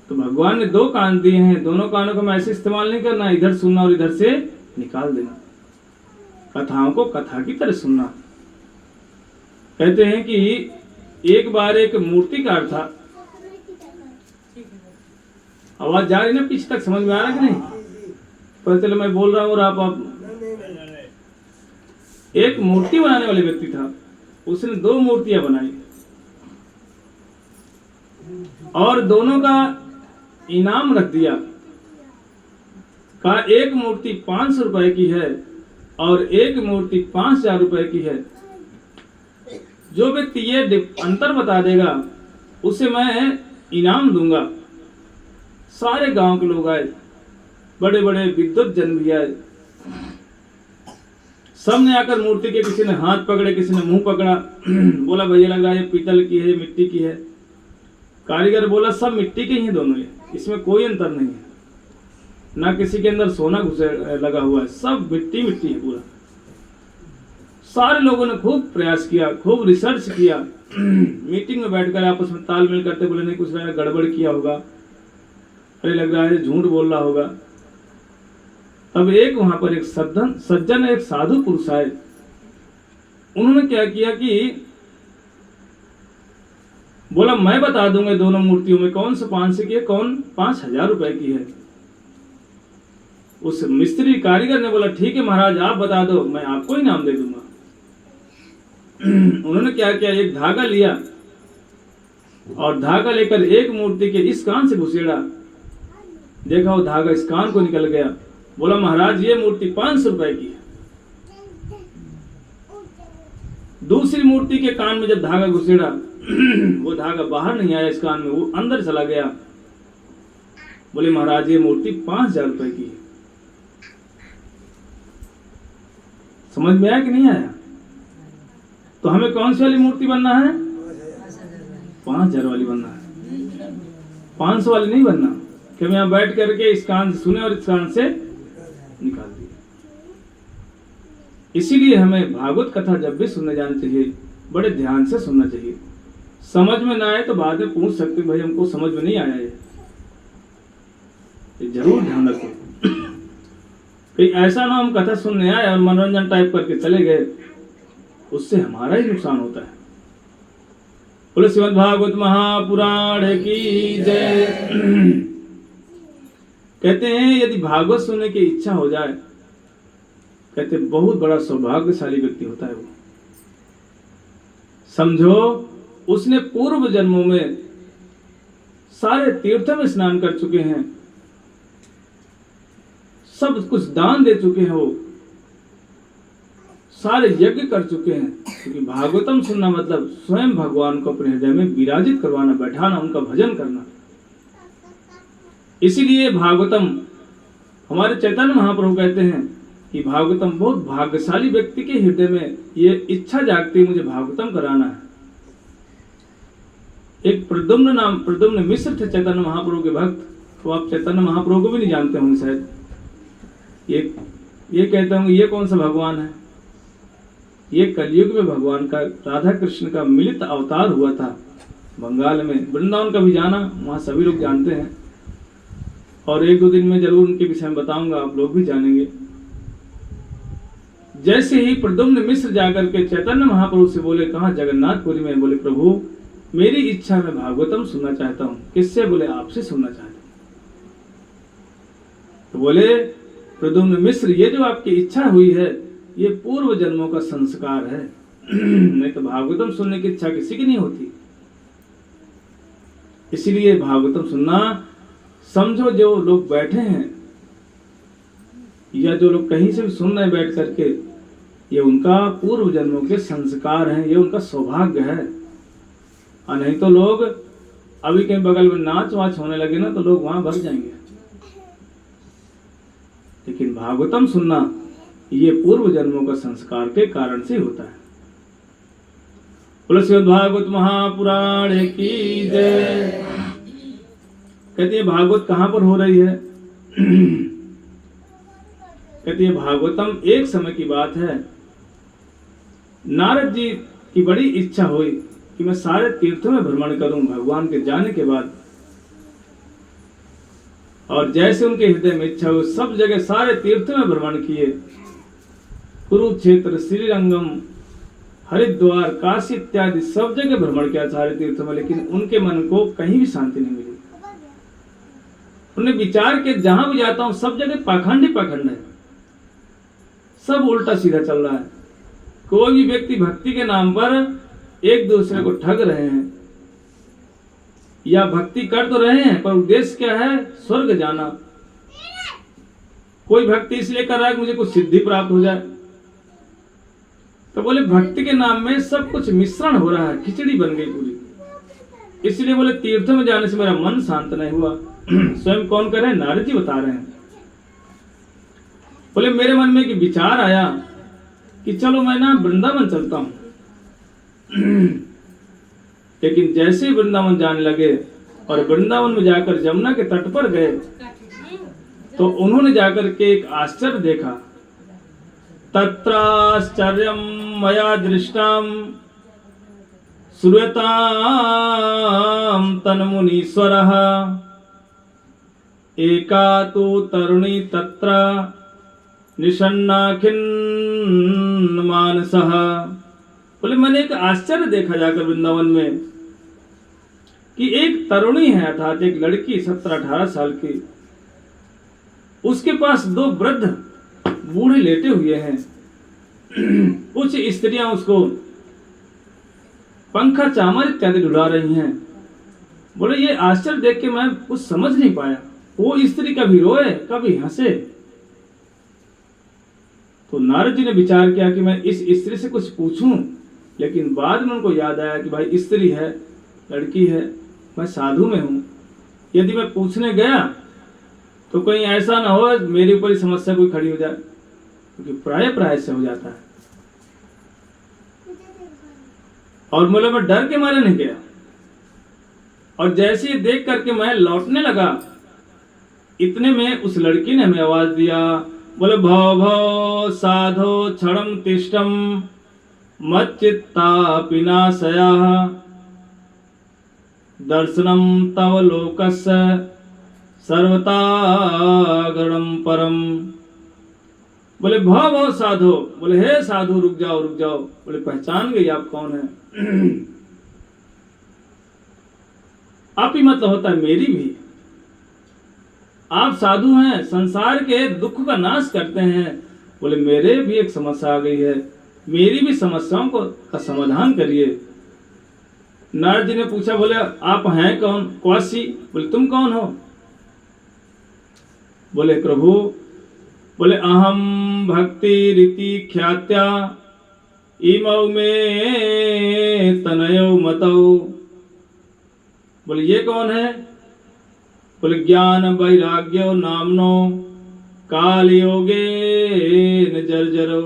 तो भगवान ने 2 कान दिए हैं, दोनों कानों को मैं ऐसे इस्तेमाल नहीं करना, इधर सुनना और इधर से निकाल देना। कथाओं को कथा की तरह सुनना। कहते हैं कि एक बार एक मूर्तिकार था, आवाज जा रही ना पीछे तक, समझ में आ रहा कि नहीं, पता चलो मैं बोल रहा हूँ और आप एक मूर्ति बनाने वाले व्यक्ति था, उसने 2 मूर्तियां बनाई और दोनों का इनाम रख दिया। कहा एक मूर्ति 500 रुपए की है और एक मूर्ति 5000 रुपए की है। जो व्यक्ति ये अंतर बता देगा उसे मैं इनाम दूंगा। सारे गांव के लोग आए, बड़े बड़े विद्वत जन भी आए, सबने आकर मूर्ति के, किसी ने हाथ पकड़े, किसी ने मुंह पकड़ा। बोला भैया लग रहा है पीतल की है, मिट्टी की है। कारीगर बोला सब मिट्टी के ही हैं दोनों, ये इसमें कोई अंतर नहीं है, ना किसी के अंदर सोना घुसे लगा हुआ है, सब मिट्टी मिट्टी है पूरा। सारे लोगों ने खूब प्रयास किया, खूब रिसर्च किया। मीटिंग में बैठकर आपस में तालमेल करते, बोले नहीं कुछ गड़बड़ किया होगा, अरे लग रहा है झूठ बोल रहा होगा। तब एक वहां पर एक सज्जन एक साधु पुरुष आए। उन्होंने क्या किया कि बोला मैं बता दूंगा दोनों मूर्तियों में कौन सा 500 की है, कौन 5000 रुपए की है। उस मिस्त्री कारीगर ने बोला ठीक है महाराज आप बता दो, मैं आपको इनाम दे दूंगा। उन्होंने क्या किया, एक धागा लिया और धागा लेकर एक मूर्ति के इस कान से घुसेड़ा, देखा वो धागा इस कान को निकल गया। बोला महाराज ये मूर्ति 500 रुपए की है। दूसरी मूर्ति के कान में जब धागा घुसेड़ा, वो धागा बाहर नहीं आया इस कान में, वो अंदर चला गया। बोले महाराज ये मूर्ति 5000 रुपए की है। समझ में आया कि नहीं आया? तो हमें कौन सी वाली मूर्ति बनना है? 5000 वाली बनना है, 500 वाली नहीं बनना कि हम यहाँ बैठ करके इस कान से सुने और इस कान से निकाल दिए। इसीलिए हमें भागवत कथा जब भी सुनने जाना चाहिए बड़े ध्यान से सुनना चाहिए। समझ में ना आए तो बाद में पूछ सकते भाई हमको समझ में नहीं आया, ये जरूर ध्यान रखो। कहीं ऐसा ना हम कथा सुनने आए और मनोरंजन टाइप करके चले गए, उससे हमारा ही नुकसान होता है। बोले श्रीमद् भागवत महापुराण की जय। कहते हैं यदि भागवत सुनने की इच्छा हो जाए, कहते बहुत बड़ा सौभाग्यशाली व्यक्ति होता है वो। समझो उसने पूर्व जन्मों में सारे तीर्थों में स्नान कर चुके हैं, सब कुछ दान दे चुके हैं, वो सारे यज्ञ कर चुके हैं, क्योंकि भागवतम सुनना मतलब स्वयं भगवान को अपने हृदय में विराजित करवाना, बैठाना, उनका भजन करना। इसीलिए भागवतम, हमारे चैतन्य महाप्रभु कहते हैं कि भागवतम बहुत भाग्यशाली व्यक्ति के हृदय में ये इच्छा जागती है, मुझे भागवतम कराना है। एक प्रद्युम्न मिश्र थे चैतन्य महाप्रभु के भक्त, तो आप चैतन्य महाप्रभु को भी नहीं जानते होंगे शायद। ये कहते होंगे ये कौन सा भगवान है? ये कलयुग में भगवान का, राधा कृष्ण का मिलित अवतार हुआ था बंगाल में। वृंदावन का भी जाना, वहाँ सभी लोग जानते हैं, और एक दो दिन में जरूर उनके विषय में बताऊंगा, आप लोग भी जानेंगे। जैसे ही प्रद्युम्न मिश्र जाकर के चैतन्य महाप्रभु से बोले, कहाँ? जगन्नाथपुरी में। बोले प्रभु मेरी इच्छा, मैं भागवतम सुनना चाहता हूँ। किससे? बोले आपसे सुनना चाहता हूँ। तो बोले प्रद्युम्न मिश्र, ये जो आपकी इच्छा हुई है ये पूर्व जन्मों का संस्कार है। नहीं तो भागवतम सुनने की इच्छा किसी की नहीं होती। इसीलिए भागवतम सुनना, समझो जो लोग बैठे हैं या जो लोग कहीं से भी सुन रहे बैठ करके, ये उनका पूर्व जन्मों के संस्कार हैं, ये उनका सौभाग्य है। और नहीं तो लोग अभी कहीं बगल में नाच वाच होने लगे ना, तो लोग वहां भर जाएंगे। लेकिन भागवतम सुनना ये पूर्व जन्मों का संस्कार के कारण से होता है। श्रीमद् भागवत महापुराण की जय। कहती है भागवत कहां पर हो रही है? कहती है भागवतम एक समय की बात है, नारद जी की बड़ी इच्छा हुई कि मैं सारे तीर्थों में भ्रमण करूं भगवान के जाने के बाद। और जैसे उनके हृदय में इच्छा हुई, सब जगह सारे तीर्थों में भ्रमण किए। कुरुक्षेत्र, श्रीरंगम, हरिद्वार, काशी इत्यादि सब जगह भ्रमण किया सारे तीर्थों में, लेकिन उनके मन को कहीं भी शांति नहीं मिली। उन्होंने विचार किया जहां भी जाता हूं सब जगह पाखंड ही पाखंड है, सब उल्टा सीधा चल रहा है। कोई भी व्यक्ति भक्ति के नाम पर एक दूसरे को ठग रहे हैं, या भक्ति कर तो रहे हैं पर उद्देश्य क्या है? स्वर्ग जाना। कोई भक्ति इसलिए कर रहा है कि मुझे कुछ सिद्धि प्राप्त हो जाए। तो बोले भक्ति के नाम में सब कुछ मिश्रण हो रहा है, खिचड़ी बन गई पूरी। इसलिए बोले तीर्थों में जाने से मेरा मन शांत नहीं हुआ। स्वयं कौन कर रहे हैं? नारद जी बता रहे हैं। बोले मेरे मन में एक विचार आया कि चलो मैं ना वृंदावन चलता हूं। लेकिन जैसे ही वृंदावन जाने लगे और वृंदावन में जाकर जमुना के तट पर गए, तो उन्होंने जाकर के एक आश्चर्य देखा। तत्राश्चर्यं मया दृष्टं श्रूयतां तन्मुनीश्वरः एका तु तरुणी तत्र निषन्ना खिन्नमानसः। बोले मैंने एक आश्चर्य देखा जाकर वृंदावन में कि एक तरुणी है, अर्थात एक लड़की 17-18 साल की, उसके पास दो वृद्ध बूढ़े लेटे हुए हैं। कुछ स्त्रियां उसको पंखा चामर इत्यादि डुला रही हैं। बोले ये आश्चर्य देख के मैं कुछ समझ नहीं पाया। वो स्त्री कभी रोए कभी हंसे। तो नारद जी ने विचार किया कि मैं इस स्त्री से कुछ पूछूं, लेकिन बाद में उनको याद आया कि भाई स्त्री है, लड़की है, मैं साधु में हूं, यदि मैं पूछने गया तो कहीं ऐसा ना हो मेरे ऊपर ही समस्या कोई खड़ी हो जाए, क्योंकि प्राय से हो जाता है। और बोले मैं डर के मारे नहीं गया, और जैसे ही देख करके मैं लौटने लगा, इतने में उस लड़की ने हमें आवाज दिया। बोले भव भव साधो क्षणम तिष्ठम मच्चित्ता पिनाशया दर्शनम तव लोकस्य सर्वतागणम परम। बोले भव भव साधो, बोले हे साधु रुक जाओ रुक जाओ। बोले पहचान गई आप कौन है? आप ही मतलब होता है मेरी भी। आप साधु हैं, संसार के दुख का नाश करते हैं। बोले मेरे भी एक समस्या आ गई है, मेरी भी समस्याओं को का समाधान करिए। नारद जी ने पूछा, बोले आप हैं कौन? क्वासी। बोले तुम कौन हो? बोले प्रभु, बोले अहम भक्ति रीति ख्यात्या इमौ में तनयो मतौ। बोले ये कौन है? बोले ज्ञान वैराग्यो नामनो काल योगे न जर्जरो।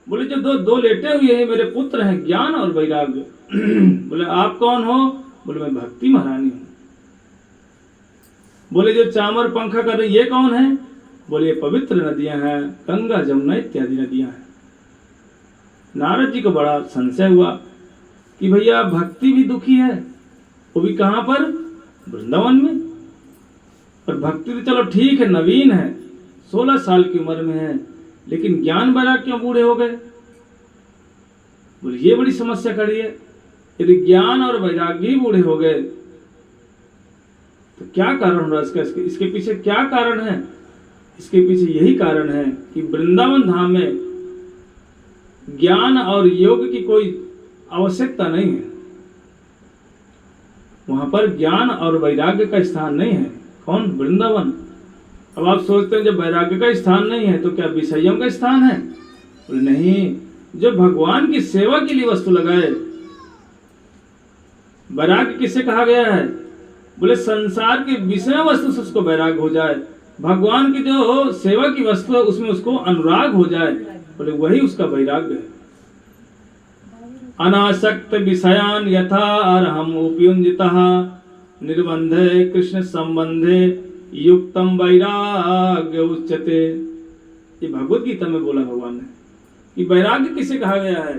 बोले जो दो दो लेटे हुए हैं मेरे पुत्र हैं, ज्ञान और वैराग्य। बोले आप कौन हो? बोले मैं भक्ति महारानी हूं। बोले जो चामर पंखा कर रही ये कौन है? बोले ये पवित्र नदियां हैं, गंगा जमुना इत्यादि नदियां हैं। नारद जी को बड़ा संशय हुआ कि भैया भक्ति भी दुखी है, वो भी कहां पर? वृंदावन में। और भक्ति तो चलो ठीक है, नवीन है, 16 साल की उम्र में है, लेकिन ज्ञान वैराग्य क्यों बूढ़े हो गए? बोले ये बड़ी समस्या खड़ी है। यदि ज्ञान और वैराग्य ही बूढ़े हो गए तो क्या कारण हो रहा है इसके पीछे क्या कारण है? इसके पीछे यही कारण है कि वृंदावन धाम में ज्ञान और योग की कोई आवश्यकता नहीं है। वहां पर ज्ञान और वैराग्य का स्थान नहीं है। कौन? वृंदावन। अब आप सोचते हैं जब वैराग्य का स्थान नहीं है तो क्या विषयों का स्थान है? बोले नहीं, जो भगवान की सेवा के लिए वस्तु लगाए। वैराग्य किसे कहा गया है? बोले संसार के विषय वस्तु से उसको वैराग्य हो जाए, भगवान की जो सेवा की वस्तु है उसमें उसको अनुराग हो जाए, बोले वही उसका वैराग्य है। अनासक्त विषयान यथा अर्हम उपयुंजितः निर्बंधे कृष्ण संबंधे युक्तम वैराग्य उच्यते। ये भगवत गीता में बोला भगवान ने कि वैराग्य किसे कहा गया है।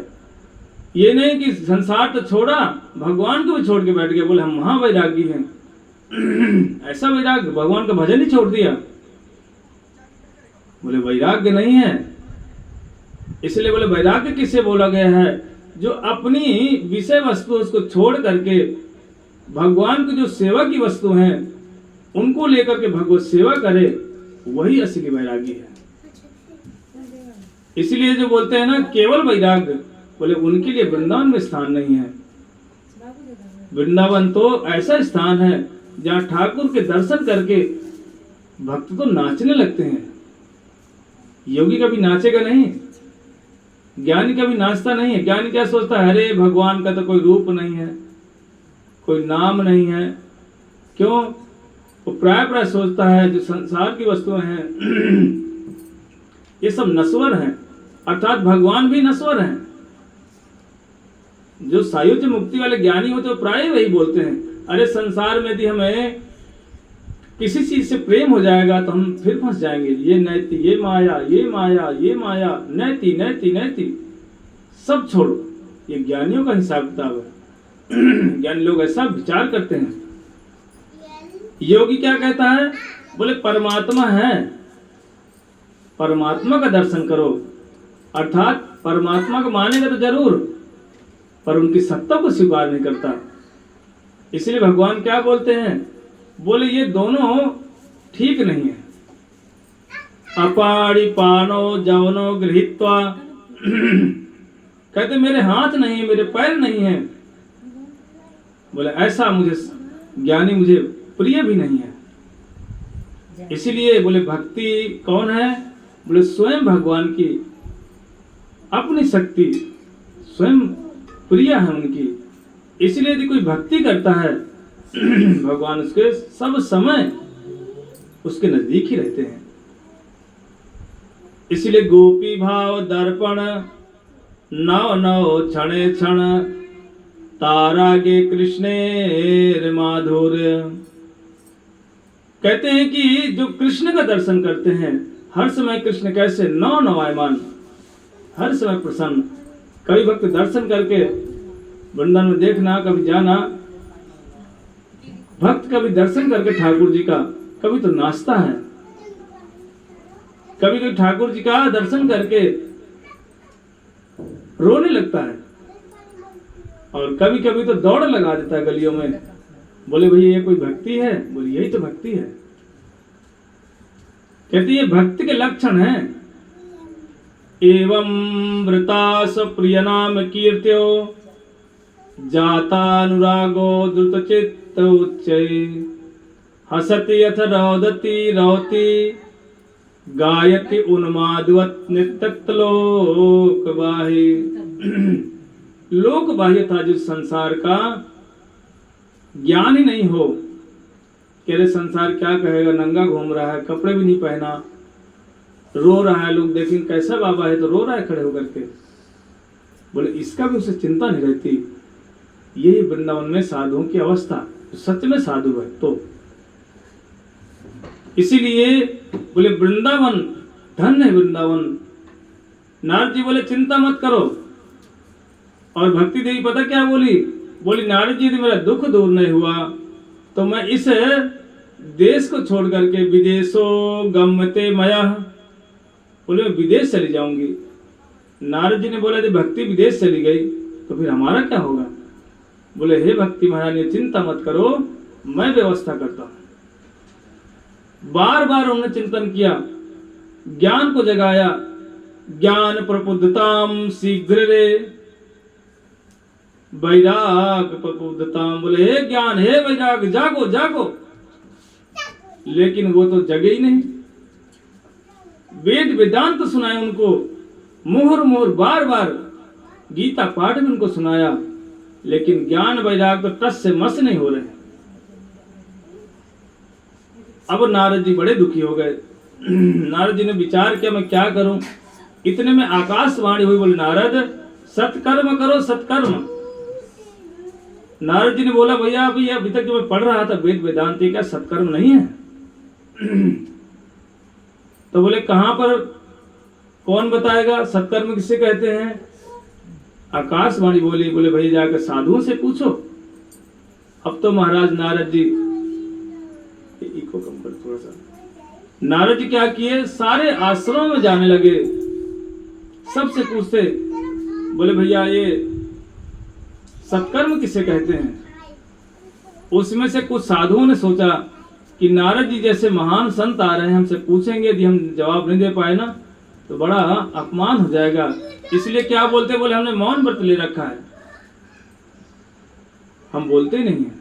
ये नहीं कि संसार तो छोड़ा, भगवान को भी छोड़ के बैठ गए, बोले हम महावैरागी हैं। ऐसा वैराग्य, भगवान का भजन ही छोड़ दिया, बोले वैराग्य नहीं है। इसलिए बोले वैराग्य किसे बोला गया है? जो अपनी विषय वस्तु उसको छोड़ करके भगवान की जो सेवा की वस्तु हैं उनको लेकर के भगवत सेवा करे, वही असली वैरागी है। इसलिए जो बोलते हैं ना केवल वैराग्य, बोले उनके लिए वृंदावन में स्थान नहीं है। वृंदावन तो ऐसा स्थान है जहाँ ठाकुर के दर्शन करके भक्त तो नाचने लगते हैं। योगी कभी नाचेगा नहीं, ज्ञानी कभी नाचता नहीं है। ज्ञानी क्या सोचता है? अरे भगवान का तो कोई रूप नहीं है, कोई नाम नहीं है। क्यों? वो प्राय सोचता है जो संसार की वस्तुएं हैं ये सब नश्वर हैं, अर्थात भगवान भी नश्वर हैं। जो सायुज्य मुक्ति वाले ज्ञानी होते हैं प्राय वही बोलते हैं, अरे संसार में यदि हमें किसी चीज से प्रेम हो जाएगा तो हम फिर फंस जाएंगे। ये नैति, ये माया, ये माया, ये माया, नैति नैति नैति, सब छोड़ो। ये ज्ञानियों का हिसाब किताब है। ज्ञानी लोग ऐसा विचार करते हैं। योगी क्या कहता है? बोले परमात्मा है, परमात्मा का दर्शन करो, अर्थात परमात्मा को मानेगा तो जरूर, पर उनकी सत्ता को स्वीकार नहीं करता। इसलिए भगवान क्या बोलते हैं? बोले ये दोनों ठीक नहीं है। अपाड़ी पानो जवनो गृहीत्वा कहते मेरे हाथ नहीं, मेरे पैर नहीं है। बोले ऐसा मुझे ज्ञानी मुझे प्रिय भी नहीं है। इसीलिए बोले भक्ति कौन है? बोले स्वयं भगवान की अपनी शक्ति स्वयं प्रिय है उनकी। इसलिए यदि कोई भक्ति करता है भगवान उसके सब समय उसके नजदीक ही रहते हैं। इसलिए गोपी भाव दर्पण नव नव क्षणे क्षण तारागे कृष्णेर माधुर्य। कहते हैं कि जो कृष्ण का दर्शन करते हैं हर समय कृष्ण कैसे नव नवायमान, हर समय प्रसन्न। कभी भक्त दर्शन करके वृंदावन में देखना, कभी जाना, भक्त कभी दर्शन करके ठाकुर जी का कभी तो नाचता है, कभी कभी ठाकुर जी का दर्शन करके रोने लगता है, और कभी कभी तो दौड़ लगा देता है गलियों में। बोले भैया ये कोई भक्ति है? बोले यही तो भक्ति है। कहती है भक्ति के लक्षण है एवं वृतास प्रिय नाम कीर्त्यो जाता अनुरागो द्रुत चित्त उच्चै हसति यथ रोदति रोति गायति उन्मादवत नित्यत लोक बाह्य। लोक बाह्यता जिस संसार का ज्ञान ही नहीं हो, कह रहे संसार क्या कहेगा, नंगा घूम रहा है, कपड़े भी नहीं पहना, रो रहा है, लोग देखेंगे कैसा बाबा है, तो रो रहा है खड़े होकर के। बोले इसका भी उसे चिंता नहीं रहती। यही वृंदावन में साधुओं की अवस्था, सच में साधु है तो। इसीलिए बोले वृंदावन धन्य है वृंदावन। नारद जी बोले चिंता मत करो। और भक्ति देवी पता क्या बोली, बोली नारद जी यदि मेरा दुख दूर नहीं हुआ तो मैं इस देश को छोड़ करके विदेशो गम्यते मया, बोले मैं विदेश चली जाऊंगी। नारद जी ने बोला यदि भक्ति विदेश चली गई तो फिर हमारा क्या होगा। बोले हे भक्ति महारानी चिंता मत करो, मैं व्यवस्था करता हूं। बार बार उन्होंने चिंतन किया, ज्ञान को जगाया। ज्ञान प्रबुद्धताम शीघ्र रे वैराग प्रबुद्धताम, बोले हे ज्ञान हे वैराग जागो जागो। लेकिन वो तो जगे ही नहीं। वेद वेदांत सुनाए उनको, मोहर मोहर बार बार गीता पाठ भी उनको सुनाया, लेकिन ज्ञान वैराग तो टस से मस नहीं हो रहे। अब नारद जी बड़े दुखी हो गए। नारद जी ने विचार किया मैं क्या करूं। इतने में आकाशवाणी हुई, बोले नारद सत्कर्म करो सत्कर्म। नारद जी ने बोला भैया अभी तक जो मैं पढ़ रहा था वेद वेदांत, क्या सत्कर्म नहीं है। तो बोले कहां पर, कौन बताएगा सत्कर्म किसे कहते हैं। आकाशवाणी बोली, बोले भैया जाकर साधुओं से पूछो। अब तो महाराज नारद जी इको कम कर थोड़ा सा। नारद जी क्या किए, सारे आश्रमों में जाने लगे, सबसे पूछते। बोले भैया ये सत्कर्म किसे कहते हैं। उसमें से कुछ साधुओं ने सोचा कि नारद जी जैसे महान संत आ रहे हैं, हमसे पूछेंगे, यदि हम जवाब नहीं दे पाए ना तो बड़ा अपमान हो जाएगा। इसलिए क्या बोलते, बोले हमने मौन व्रत ले रखा है, हम बोलते ही नहीं है।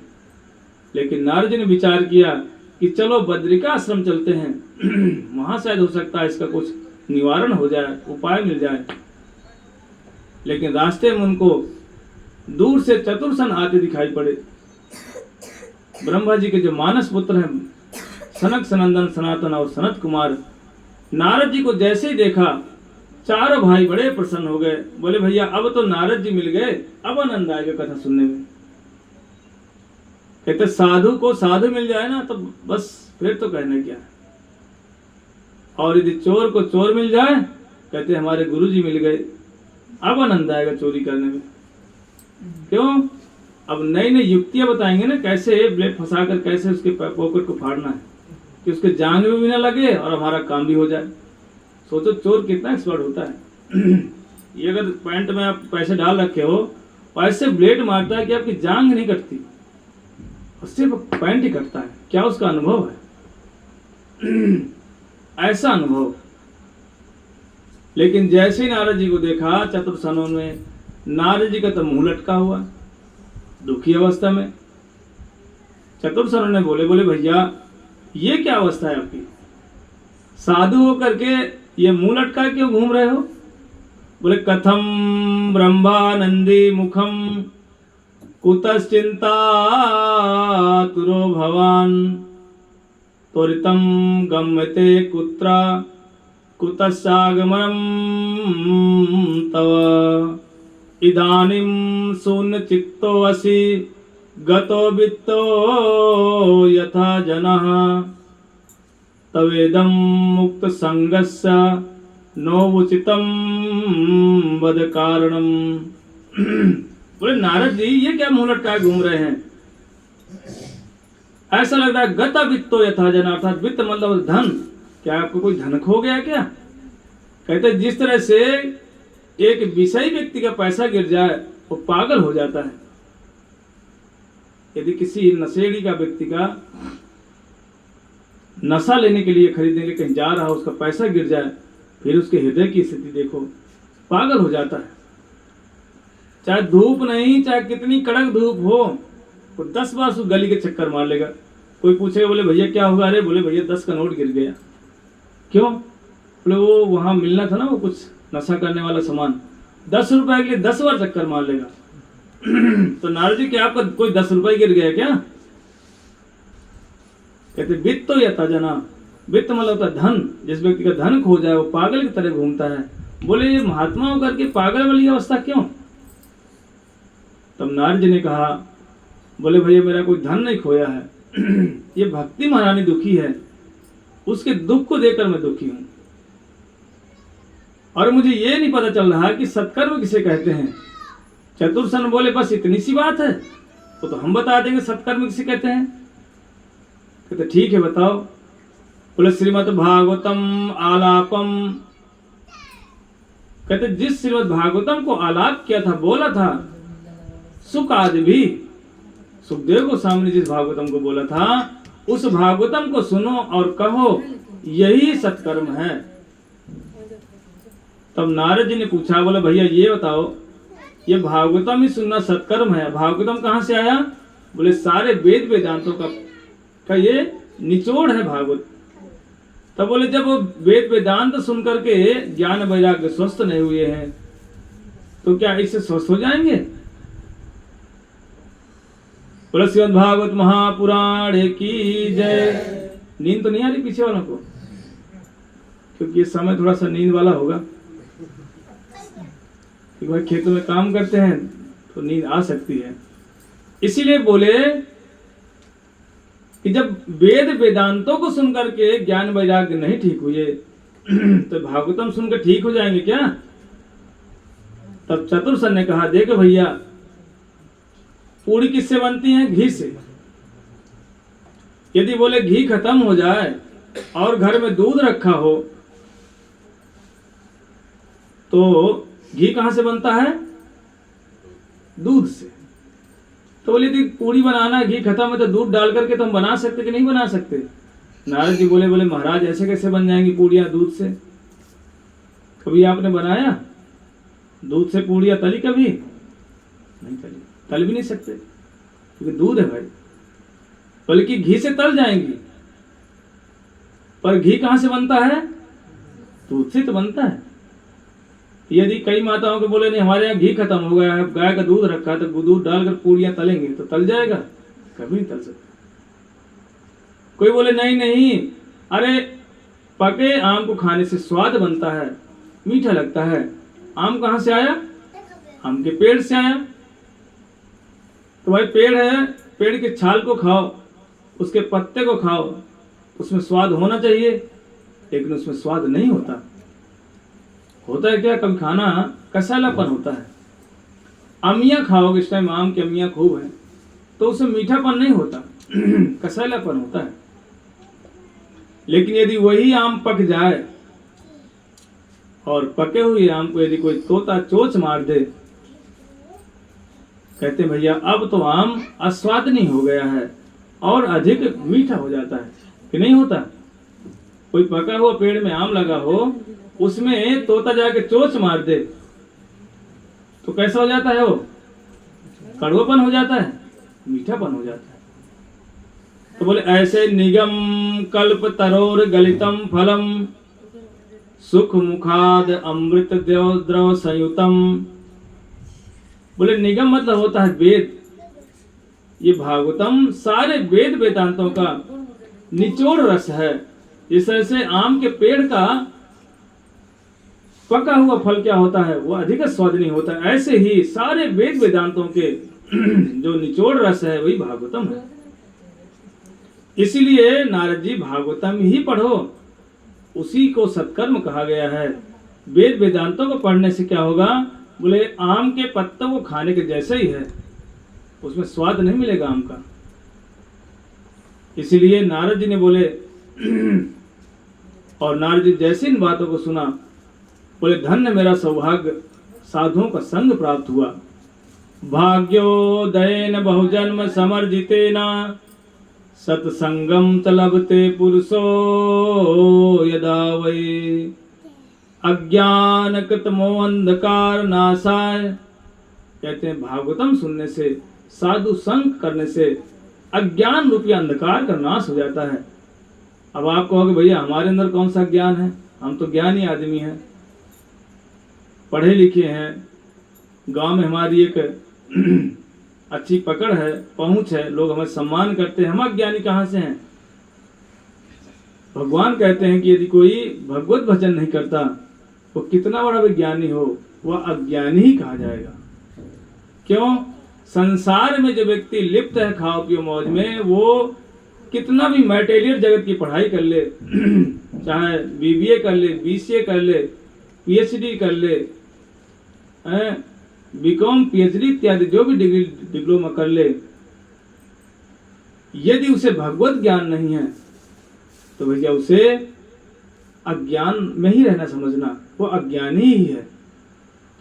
लेकिन नारद जी ने विचार किया कि चलो बद्रिका आश्रम चलते हैं, वहां शायद हो सकता है इसका कुछ निवारण हो जाए, उपाय मिल जाए। लेकिन रास्ते में उनको दूर से चतुर्सन आते दिखाई पड़े। ब्रह्मा जी के जो मानस पुत्र हैं, सनक सनंदन सनातन और सनत कुमार, नारद जी को जैसे ही देखा चारों भाई बड़े प्रसन्न हो गए। बोले भैया अब तो नारद जी मिल गए, अब आनंद आएगा कथा सुनने में। कहते साधु को साधु मिल जाए ना तो बस फिर तो कहने क्या है। और यदि चोर को चोर मिल जाए, कहते हमारे गुरु जी मिल गए, अब आनंद आएगा चोरी करने में। क्यों, अब नई नई युक्तियां बताएंगे ना, कैसे ब्लेड फंसा कर कैसे उसके पॉकेट को फाड़ना है कि उसके जांग में भी ना लगे और हमारा काम भी हो जाए। सोचो चोर कितना एक्सपर्ट होता है। ये अगर पैंट में आप पैसे डाल रखे हो और ऐसे ब्लेड मारता है कि आपकी जांग नहीं कटती, सिर्फ पैंट ही कटता है। क्या उसका अनुभव है। ऐसा अनुभव। लेकिन जैसे ही नारद जी को देखा चतुर्सनों में, नारद जी का तो मुंह लटका हुआ, दुखी अवस्था में। चतुर्सनों ने बोले भैया ये क्या अवस्था है आपकी, साधु होकर के ये मुंह लटका क्यों घूम रहे हो। बोले कथम ब्रह्मानंदी मुखम कुतश्चिंता तुरो भवान त्वरितम गम्यते कुत्र कुतश्चागमनम तव इदानीं शून्य चित्तो असि गतो वित्तो यथा जनः तवेदं मुक्त संगस्य नोवुचितं वद कारणम। बोले नारद जी ये क्या मुंह लटकाए घूम रहे हैं। ऐसा लग रहा है गता वित्तो यथा जन, अर्थात वित्त मतलब धन। क्या आपको कोई धन खो गया क्या। कहते जिस तरह से एक विषयी व्यक्ति का पैसा गिर जाए वो पागल हो जाता है। यदि किसी नशेड़ी का व्यक्ति का नशा लेने के लिए खरीदने के लिए कहीं जा रहा हो, उसका पैसा गिर जाए, फिर उसके हृदय की स्थिति देखो, पागल हो जाता है। चाहे धूप नहीं, चाहे कितनी कड़क धूप हो, वो 10 बार उस गली के चक्कर मार लेगा। कोई पूछेगा बोले भैया क्या होगा, अरे बोले भैया 10 का नोट गिर गया। क्यों, बोले वो वहाँ मिलना था ना, वो कुछ नशा करने वाला सामान, 10 रुपए के लिए 10 बार चक्कर मार लेगा। तो नारद जी क्या आपका कोई 10 रुपए गिर गया क्या? कहते वित्त तो या तना, वित्त मतलब होता धन। जिस व्यक्ति का धन खो जाए वो पागल की तरह घूमता है। बोले ये महात्मा होकर के पागल वाली अवस्था क्यों? तब नारद जी ने कहा, बोले भैया मेरा कोई धन नहीं खोया है, ये भक्ति महारानी दुखी है, उसके दुख को देखकर मैं दुखी हूं, और मुझे ये नहीं पता चल रहा कि सत्कर्म किसे कहते हैं। चतुर्सन बोले बस इतनी सी बात है, वो तो हम बता देंगे सत्कर्म किसे कहते हैं। कहते ठीक है बताओ। बोले श्रीमद् भागवतम आलापम। कहते जिस श्रीमद् भागवतम को आलाप किया था, बोला था, सुख आज भी, सुखदेव को सामने जिस भागवतम को बोला था, उस भागवतम को सुनो और कहो यही सत्कर्म है। तब नारद जी ने पूछा, बोले भैया ये बताओ, ये भागवतम ही सुनना सत्कर्म है, भागवतम कहाँ से आया? बोले सारे वेद वेदांतों का ये निचोड़ है भागवत। तब बोले जब वो वेद वेदांत सुन करके ज्ञान वैराग्य स्वस्थ नहीं हुए हैं, तो क्या इससे स्वस्थ हो जाएंगे? बोले श्रीमद् भागवत महापुराण की जय। नींद तो नहीं आ रही पीछे वालों को? क्योंकि ये समय थोड़ा सा नींद वाला होगा, क्योंकि भाई खेतों में काम करते हैं तो नींद आ सकती है। इसीलिए बोले कि जब वेद वेदांतों को सुनकर के ज्ञान वैराग्य नहीं ठीक हुए, तो भागवतम सुनकर ठीक हो जाएंगे क्या? तब चतुर्सन ने कहा, देखो भैया पूरी किससे बनती है? घी से। यदि बोले घी खत्म हो जाए और घर में दूध रखा हो, तो घी कहां से बनता है? दूध से। तो बोले यदि पूरी बनाना, घी खत्म है, तो दूध डाल करके तो हम बना सकते कि नहीं बना सकते? नारद जी बोले महाराज ऐसे कैसे बन जाएंगी पूड़ियां दूध से? कभी आपने बनाया? दूध से पूड़ियां तली कभी नहीं तली, तल भी नहीं सकते क्योंकि दूध है भाई। बल्कि घी से तल जाएंगी, पर घी कहां से बनता है? दूध से तो बनता है। यदि कई माताओं के बोले नहीं हमारे यहाँ घी खत्म हो गया है, गाय का दूध रखा है, तो दूध डालकर पूड़ियां तलेंगे, तो तल जाएगा? कभी नहीं तल सकते। कोई बोले नहीं नहीं, अरे पके आम को खाने से स्वाद बनता है, मीठा लगता है। आम कहां से आया? आम के पेड़ से आया। तो भाई पेड़ है, पेड़ के छाल को खाओ, उसके पत्ते को खाओ, उसमें स्वाद होना चाहिए, लेकिन उसमें स्वाद नहीं होता। होता है क्या? कभी खाना कसालापन होता है। अमियां खाओगे, इस टाइम आम की अमियां खूब है, तो उसमें मीठापन नहीं होता, कसालापन होता है। लेकिन यदि वही आम पक जाए और पके हुए आम को यदि कोई तोता चोंच मार दे, कहते हैं भैया अब तो आम अस्वादनीय हो गया है और अधिक मीठा हो जाता है, कि नहीं होता? कोई पका हुआ पेड़ में आम लगा हो, उसमें तोता जाके चोंच मार दे, तो कैसा हो जाता है? वो कड़वापन हो जाता है, मीठापन हो जाता है। तो बोले ऐसे निगम कल्प तरोर गलितम फलम सुख मुखाद अमृत द्रव संयुतम। बोले निगम मतलब होता है वेद। ये भागवतम सारे वेद वेदांतों का निचोड़ रस है। जिस तरह से आम के पेड़ का पका हुआ फल क्या होता है? वो अधिक स्वादनीय होता है। ऐसे ही सारे वेद वेदांतों के जो निचोड़ रस है वही भागवतम है। इसीलिए नारद जी भागवतम ही पढ़ो, उसी को सत्कर्म कहा गया है। वेद वेदांतों को पढ़ने से क्या होगा? बोले आम के पत्तों को खाने के जैसा ही है, उसमें स्वाद नहीं मिलेगा आम का। इसीलिए नारद जी ने बोले और नारद जी जैसे इन बातों को सुना, बोले धन्य मेरा सौभाग्य, साधुओं का संग प्राप्त हुआ। भाग्योदयेन बहुजन्म समर्जितेन सत्संगम तलभते पुरुषो यदा वै अज्ञान कृतमो अंधकार नाशाय। कहते हैं भागवतम सुनने से, साधु संग करने से अज्ञान रूपी अंधकार का नाश हो जाता है। अब आप कहोगे भैया हमारे अंदर कौन सा ज्ञान है? हम तो ज्ञानी आदमी हैं, पढ़े लिखे हैं, गांव में हमारी एक अच्छी पकड़ है, पहुंच है, लोग हमें सम्मान करते हैं, हम अज्ञानी कहाँ से हैं। भगवान कहते हैं कि यदि कोई भगवत भजन नहीं करता वो कितना बड़ा विज्ञानी हो, वह अज्ञानी ही कहा जाएगा। क्यों? संसार में जो व्यक्ति लिप्त है खाओ पियो मौज में, वो कितना भी मटेरियल जगत की पढ़ाई कर ले चाहे बीबीए कर ले, बीसीए कर ले, पीएचडी कर ले, बीकॉम पीएचडी इत्यादि जो भी डिग्री डिप्लोमा कर ले, यदि उसे भगवत ज्ञान नहीं है तो भैया उसे अज्ञान में ही रहना समझना, वो अज्ञानी ही है।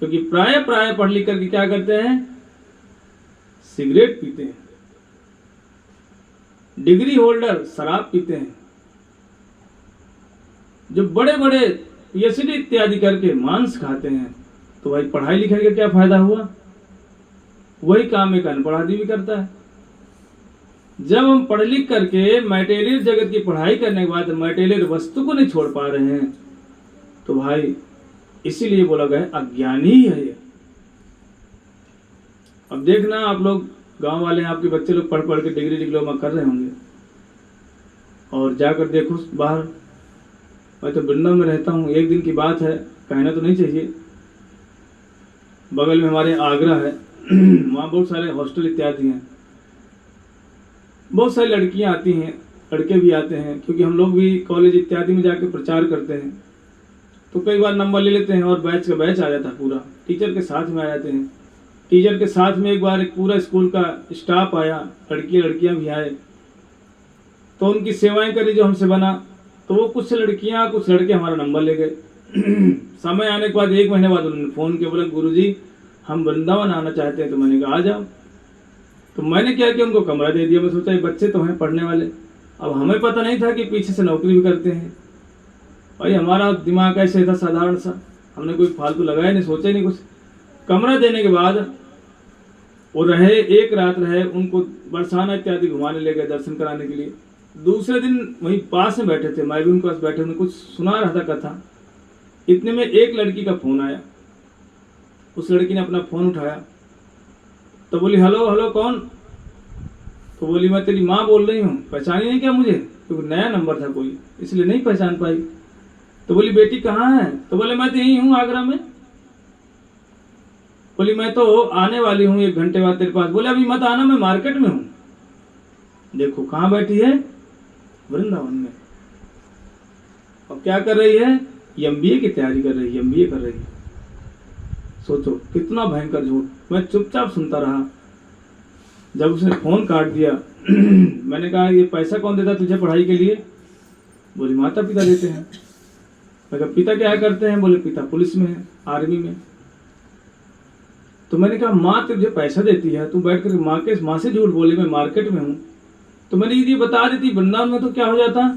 क्योंकि प्राय पढ़ लिख करके क्या करते हैं, सिगरेट पीते हैं, डिग्री होल्डर शराब पीते हैं, जो बड़े बड़े पीएचडी इत्यादि करके मांस खाते हैं। तो भाई पढ़ाई लिखाई का क्या फायदा हुआ? वही काम एक अनपढ़ आदमी भी करता है। जब हम पढ़ लिख करके मटेरियल जगत की पढ़ाई करने के बाद मटेरियल वस्तु को नहीं छोड़ पा रहे हैं तो भाई इसीलिए बोला गया अज्ञानी ही है ये। अब देखना, आप लोग गांव वाले हैं, आपके बच्चे लोग पढ़ के डिग्री डिप्लोमा कर रहे होंगे और जाकर देखो बाहर। मैं तो वृंदावन में रहता हूँ, एक दिन की बात है, कहना तो नहीं चाहिए, बगल में हमारे आगरा है वहाँ बहुत सारे हॉस्टल इत्यादि हैं, बहुत सारी लड़कियां आती हैं, लड़के भी आते हैं, क्योंकि हम लोग भी कॉलेज इत्यादि में जाके प्रचार करते हैं तो कई बार नंबर ले लेते हैं और बैच का बैच आ जाता है, पूरा टीचर के साथ में आ जाते हैं। टीचर के साथ में एक बार एक पूरा स्कूल का स्टाफ आया, लड़कियां भी आए, तो उनकी सेवाएं करी जो हमसे बना। तो वो कुछ लड़कियां कुछ लड़के हमारा नंबर ले गए समय आने के बाद 1 महीने बाद उन्होंने फ़ोन किया, बोले गुरुजी हम वृंदावन आना चाहते हैं। तो मैंने कहा आ जाओ। तो मैंने क्या किया, उनको कमरा दे दिया। मैं सोचा ये बच्चे तो हैं पढ़ने वाले, अब हमें पता नहीं था कि पीछे से नौकरी भी करते हैं। भाई हमारा दिमाग ऐसे था साधारण सा, हमने कोई फालतू लगाया नहीं, सोचा नहीं कुछ। कमरा देने के बाद वो रहे, एक रात रहे, उनको बरसाना इत्यादि घुमाने ले गए दर्शन कराने के लिए। दूसरे दिन वहीं पास में बैठे थे, मैं भी उनके पास बैठे, उन्हें कुछ सुना रहा था कथा। इतने में एक लड़की का फ़ोन आया, उस लड़की ने अपना फ़ोन उठाया तो बोली हेलो हेलो कौन? तो बोली मैं तेरी माँ बोल रही हूँ, पहचानी नहीं क्या मुझे? क्योंकि नया नंबर था कोई, इसलिए नहीं पहचान पाई। तो बोली बेटी कहाँ है? तो बोले मैं तो यहीं हूँ आगरा में। बोली मैं तो आने वाली हूँ 1 घंटे बाद तेरे पास। बोले अभी मत आना, मैं मार्केट में हूँ। देखो कहाँ बैठी है, वृंदावन में। और क्या कर रही है? एमबीए की तैयारी कर रही है, एमबीए कर रही है। सोचो कितना भयंकर झूठ। मैं चुपचाप सुनता रहा। जब उसने फोन काट दिया मैंने कहा ये पैसा कौन देता तुझे पढ़ाई के लिए? बोली माता पिता देते हैं। मैं कहा पिता क्या करते हैं? बोले पिता पुलिस में है, आर्मी में। तो मैंने कहा माँ तुझे पैसा देती है, तू बैठ कर माँ से झूठ बोले मैं मार्केट में हूँ। तो मैंने ये बता देती वृंदावन में तो क्या हो जाता।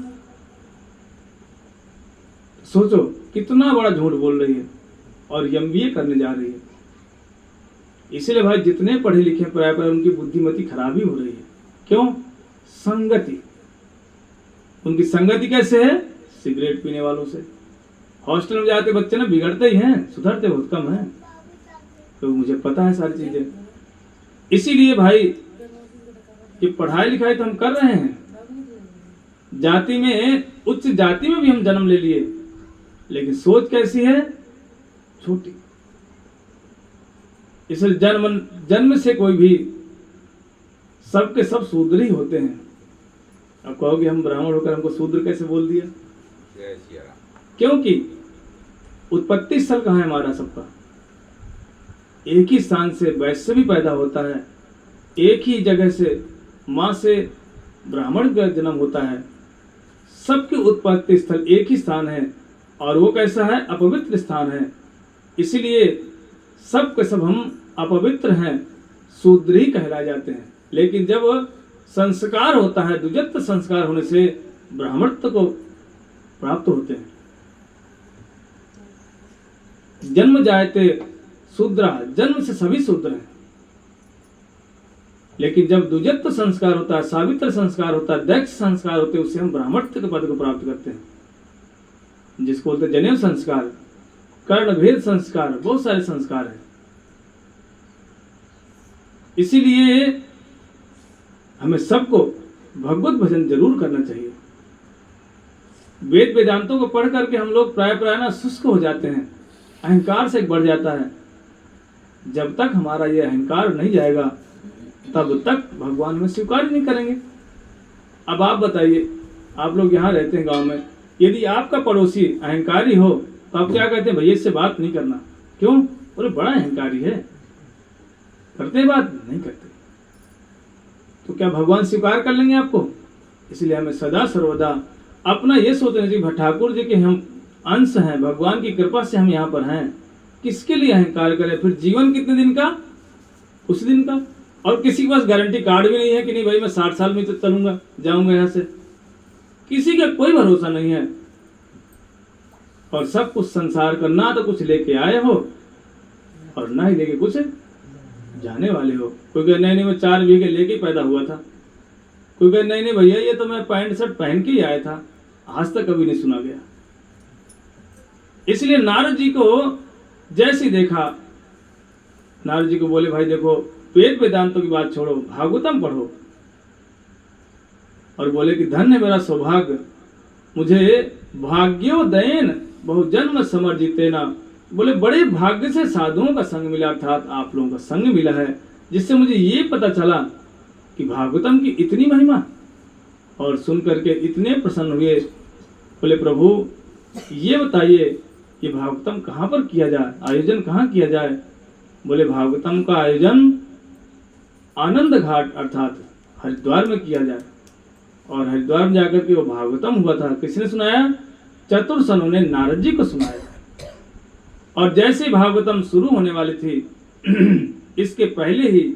सोचो कितना बड़ा झूठ बोल रही है और एमबीए करने जा रही है। इसलिए भाई जितने पढ़े लिखे प्राय पर उनकी बुद्धिमती खराबी हो रही है। क्यों? संगति। उनकी संगति कैसे है? सिगरेट पीने वालों से। हॉस्टल में जाते बच्चे ना बिगड़ते ही हैं, सुधरते बहुत कम हैं। तो मुझे पता है सारी चीजें। इसीलिए भाई ये पढ़ाई लिखाई तो हम कर रहे हैं, जाति में उच्च जाति में भी हम जन्म ले लिए, लेकिन सोच कैसी है? छोटी। इसलिए जन्म से कोई भी सबके सब शूद्र ही होते हैं। अब कहोगे हम ब्राह्मण होकर हमको शूद्र कैसे बोल दिया? क्योंकि उत्पत्ति स्थल कहाँ है हमारा सबका? एक ही स्थान से वैश्य भी पैदा होता है, एक ही जगह से माँ से ब्राह्मण का जन्म होता है। सबकी उत्पत्ति स्थल एक ही स्थान है और वो कैसा है? अपवित्र स्थान है। इसलिए सब के सब हम अपवित्र हैं, शूद्र ही कहलाए जाते हैं। लेकिन जब संस्कार होता है, द्विजत्व संस्कार होने से ब्राह्मणत्व को प्राप्त होते हैं। जन्म जायते शूद्रा, जन्म से सभी शूद्र हैं। लेकिन जब द्विजत्व संस्कार होता है, सावित्र संस्कार होता है, दक्ष संस्कार होते हैं, उससे हम ब्राह्मणत्व के पद को प्राप्त करते हैं। जिसको बोलते जनेऊ संस्कार, कर्ण भेद संस्कार, बहुत सारे संस्कार हैं। इसीलिए हमें सबको भगवत भजन जरूर करना चाहिए। वेद वेदांतों को पढ़ करके हम लोग प्राय ना शुष्क हो जाते हैं, अहंकार से बढ़ जाता है। जब तक हमारा ये अहंकार नहीं जाएगा तब तक भगवान में स्वीकार नहीं करेंगे। अब आप बताइए, आप लोग यहाँ रहते हैं गांव में, यदि आपका पड़ोसी अहंकारी हो तो आप क्या कहते हैं, भैया इससे बात नहीं करना। क्यों? बोले बड़ा अहंकारी है। करते बात? नहीं करते। तो क्या भगवान स्वीकार कर लेंगे आपको? इसलिए हमें सदा सर्वदा अपना ये सोचना चाहिए, ठाकुर जी के हम अंश हैं, भगवान की कृपा से हम यहाँ पर हैं। किसके लिए अहंकार करें? फिर जीवन कितने दिन का? उस दिन का। और किसी के पास गारंटी कार्ड भी नहीं है कि नहीं भाई मैं 60 साल में तो चलूंगा, जाऊंगा यहाँ से। किसी का कोई भरोसा नहीं है। और सब कुछ संसार का ना तो कुछ लेके आए हो और ना ही लेके कुछ जाने वाले हो। कोई कहे नहीं मैं 4 बीघे लेके पैदा हुआ था, कोई कहे नहीं भैया ये तो मैं पैंट शर्ट पहन के ही आया था। आज तक कभी नहीं सुना गया। इसलिए नारद जी को जैसे देखा, नारद जी को बोले भाई देखो वेद वेदांतों की बात छोड़ो, भागवतम पढ़ो। और बोले कि धन्य मेरा सौभाग्य, मुझे भाग्योदयन बहुजन्म समर्जितेना, बोले बड़े भाग्य से साधुओं का संग मिला, अर्थात आप लोगों का संग मिला है, जिससे मुझे ये पता चला कि भागवतम की इतनी महिमा। और सुन करके इतने प्रसन्न हुए। बोले प्रभु ये बताइए ये भागवतम कहाँ पर किया जाए, आयोजन कहाँ किया जाए? बोले भागवतम का आयोजन आनंद घाट अर्थात हरिद्वार में किया जाए। और हरिद्वार में जाकर के वो भागवतम हुआ था। किसने सुनाया? चतुर्सनों ने नारद जी को सुनाया। और जैसे भागवतम शुरू होने वाली थी इसके पहले ही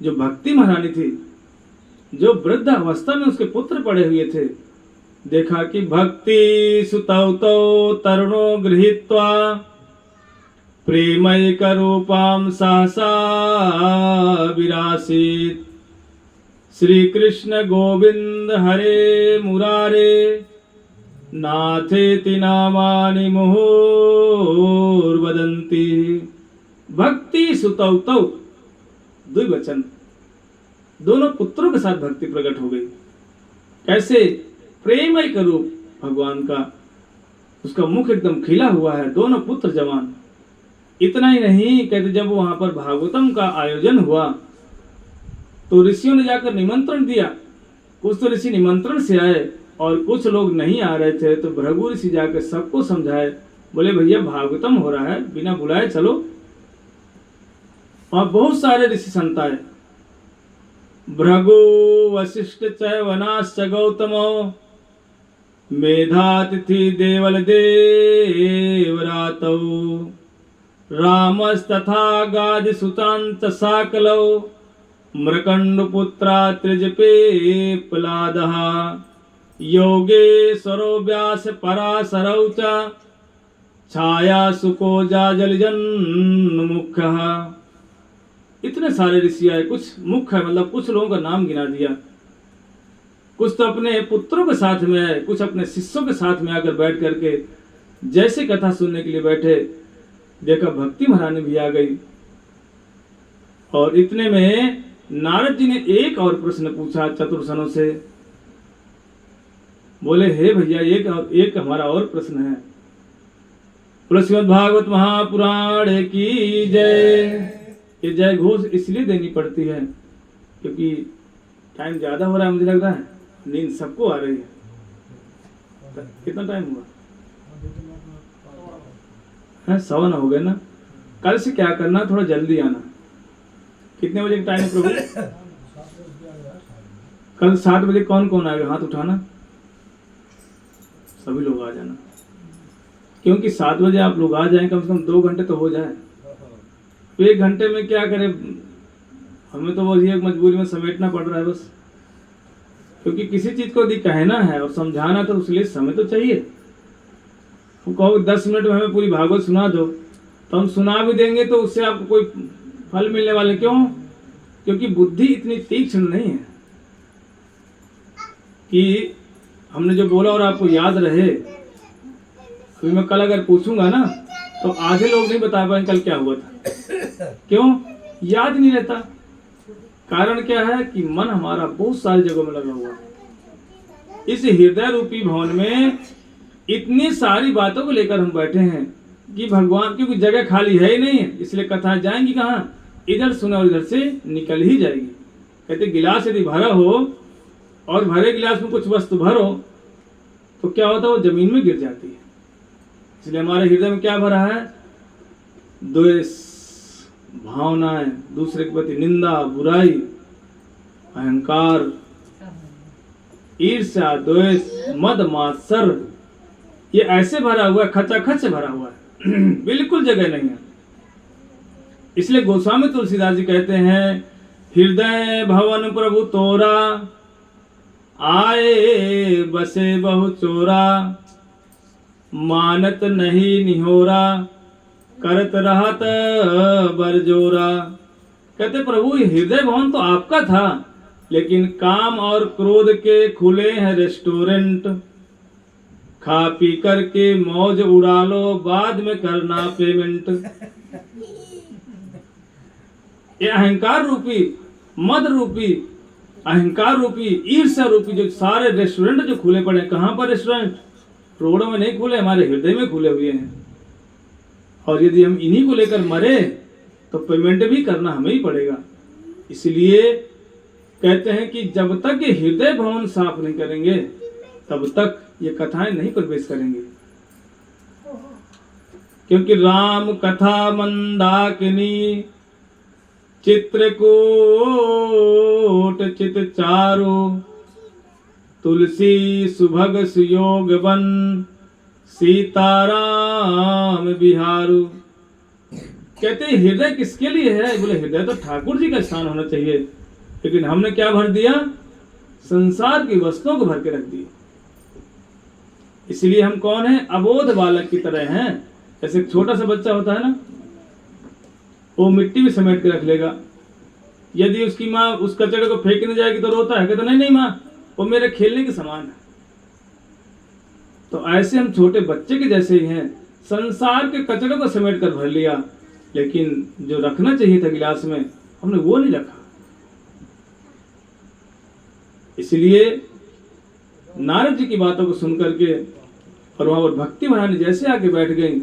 जो भक्ति महारानी थी, जो वृद्ध अवस्था में उसके पुत्र पड़े हुए थे, देखा कि भक्ति सुतौ तौ तरुणो गृहीत्वा प्रेमैक रूपां सहसा विरासीत्। श्री कृष्ण गोविंद हरे मुरारे नाथेति नामानि मुहुर्वदन्ति। भक्ति सुतौ तौ, द्विवचन, दोनों पुत्रों के साथ भक्ति प्रकट हो गई। कैसे? प्रेमैक रूप भगवान का, उसका मुख एकदम खिला हुआ है, दोनों पुत्र जवान। इतना ही नहीं, कहते जब वहां पर भागवतम का आयोजन हुआ तो ऋषियों ने जाकर निमंत्रण दिया। कुछ तो ऋषि निमंत्रण से आए और कुछ लोग नहीं आ रहे थे, तो भृगु ऋषि जाकर सबको समझाए। बोले भैया भागवतम हो रहा है, बिना बुलाए चलो। और बहुत सारे ऋषि संत आए, भृगु वशिष्ठ च वनाश्च गौतमो मेधातिथि देवल देवरातौ रामस्तथा गादि सुतांत साकलौ मृकंडपुत्रा त्रिजपेप्लादः योगेश्वरो व्यास पराशरौ च छाया सुको जाजलजन्मुखः। इतने सारे ऋषि आए। कुछ मुख्य है, मतलब कुछ लोगों का नाम गिना दिया। कुछ तो अपने पुत्रों के साथ में आए, कुछ अपने शिष्यों के साथ में आकर बैठ करके जैसे कथा सुनने के लिए बैठे, देखा भक्ति महारानी भी आ गई। और इतने में नारद जी ने एक और प्रश्न पूछा चतुर्सनों से। बोले हे भैया एक हमारा और प्रश्न है। बोले श्रीमद्भागवत महापुराण की जय। ये जय घोष इसलिए देनी पड़ती है क्योंकि टाइम ज्यादा हो रहा है, मुझे लग रहा है नींद सबको आ रही है। कितना टाइम हुआ है? 1:15 हो गए ना। कल से क्या करना, थोड़ा जल्दी आना। कितने बजे का टाइम है प्रभु? कल 7 बजे कौन कौन आएगा? हाथ उठाना, सभी लोग आ जाना। क्योंकि 7 बजे आप लोग आ जाएं, कम से कम 2 घंटे तो हो जाए। तो 1 घंटे में क्या करें, हमें तो वो ये मजबूरी में समेटना पड़ रहा है बस। क्योंकि किसी चीज को यदि कहना है और समझाना तो उसके लिए समय तो चाहिए। तो कहो 10 मिनट में हमें पूरी भागवत सुना दो, तो हम सुना भी देंगे तो उससे आपको कोई फल मिलने वाले। क्यों? क्योंकि बुद्धि इतनी तीक्ष्ण नहीं है कि हमने जो बोला और आपको याद रहे। अभी मैं कल अगर पूछूंगा ना तो आधे लोग नहीं बता पाएंगे कल क्या हुआ था। क्यों? याद नहीं रहता। कारण क्या है कि मन हमारा बहुत सारी जगहों में लगा हुआ है। इस हृदय रूपी भवन में इतनी सारी बातों को लेकर हम बैठे हैं कि भगवान की कोई जगह खाली है ही नहीं है, इसलिए कथाएं जाएंगी कहाँ? इधर सुने और इधर से निकल ही जाएगी। कहते गिलास यदि भरा हो और भरे गिलास में कुछ वस्तु भरो तो क्या होता है? वो जमीन में गिर जाती है। इसलिए हमारे हृदय में क्या भरा है? द्वेष भावनाएं, दूसरे के प्रति निंदा, बुराई, अहंकार, ईर्ष्या, द्वेष, मद, मात्सर, ये ऐसे भरा हुआ है, खचाखच से भरा हुआ है। बिल्कुल जगह नहीं है। इसलिए गोस्वामी तुलसीदास जी कहते हैं, हृदय भवन प्रभु तोरा, आए बसे बहु चोरा, मानत नहीं निहोरा, करत रहत बरजोरा। कहते प्रभु ये हृदय भवन तो आपका था, लेकिन काम और क्रोध के खुले हैं रेस्टोरेंट, खा पी करके मौज उड़ा लो, बाद में करना पेमेंट। ये अहंकार रूपी, मद रूपी, अहंकार रूपी, ईर्ष्या रूपी जो सारे रेस्टोरेंट जो खुले पड़े, कहां पर रेस्टोरेंट? रोडों में नहीं खुले, हमारे हृदय में खुले हुए हैं। और यदि हम इन्हीं को लेकर मरे तो पेमेंट भी करना हमें ही पड़ेगा। इसलिए कहते हैं कि जब तक ये हृदय भवन साफ नहीं करेंगे तब तक ये कथाएं नहीं प्रवेश करेंगे। क्योंकि राम कथा मंदाकिनी, चित्रकूट चित चारु, तुलसी सुभग सुयोग वन, सीताराम बिहारू। कहते हैं हृदय किसके लिए है? बोले हृदय तो ठाकुर जी का स्थान होना चाहिए, लेकिन हमने क्या भर दिया? संसार की वस्तुओं को भर के रख दिया। इसलिए हम कौन है? अबोध बालक की तरह हैं। जैसे एक छोटा सा बच्चा होता है ना, वो मिट्टी भी समेट के रख लेगा। यदि उसकी माँ उस कचरे को फेंकने जाएगी तो रोता है, कहता नहीं नहीं माँ, वो मेरे खेलने के समान है। तो ऐसे हम छोटे बच्चे के जैसे ही हैं, संसार के कचरे को समेट कर भर लिया, लेकिन जो रखना चाहिए था गिलास में हमने वो नहीं रखा। इसलिए नारद जी की बातों को सुनकर के और वहां पर भक्ति महारानी जैसे आके बैठ गई,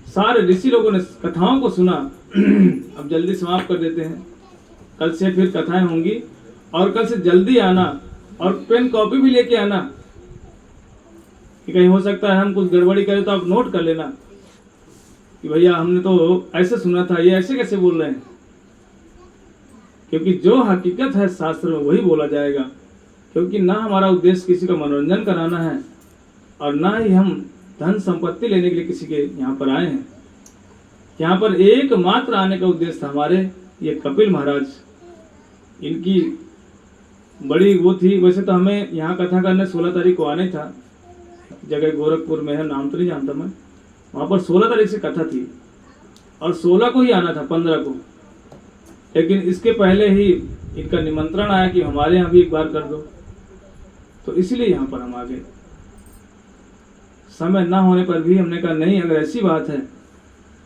सारे ऋषि लोगों ने कथाओं को सुना। अब जल्दी समाप्त कर देते हैं, कल से फिर कथाएं होंगी। और कल से जल्दी आना और पेन कॉपी भी लेके आना, कि कहीं हो सकता है हम कुछ गड़बड़ी करें तो आप नोट कर लेना कि भैया हमने तो ऐसे सुना था, ये ऐसे कैसे बोल रहे हैं। क्योंकि जो हकीकत है शास्त्र में वही बोला जाएगा। क्योंकि ना हमारा उद्देश्य किसी का मनोरंजन कराना है और ना ही हम धन संपत्ति लेने के लिए किसी के यहाँ पर आए हैं। यहाँ पर एकमात्र आने का उद्देश्य था हमारे ये कपिल महाराज, इनकी बड़ी वो थी। वैसे तो हमें यहाँ कथा करने 16 तारीख को आने था, जगह गोरखपुर में है, नाम तो नहीं जानता मैं। वहाँ पर 16 तारीख से कथा थी और 16 को ही आना था, 15 को। लेकिन इसके पहले ही इनका निमंत्रण आया कि हमारे यहाँ भी एक बार कर दो, तो इसलिए यहाँ पर हम आ गए। समय ना होने पर भी हमने कहा नहीं, अगर ऐसी बात है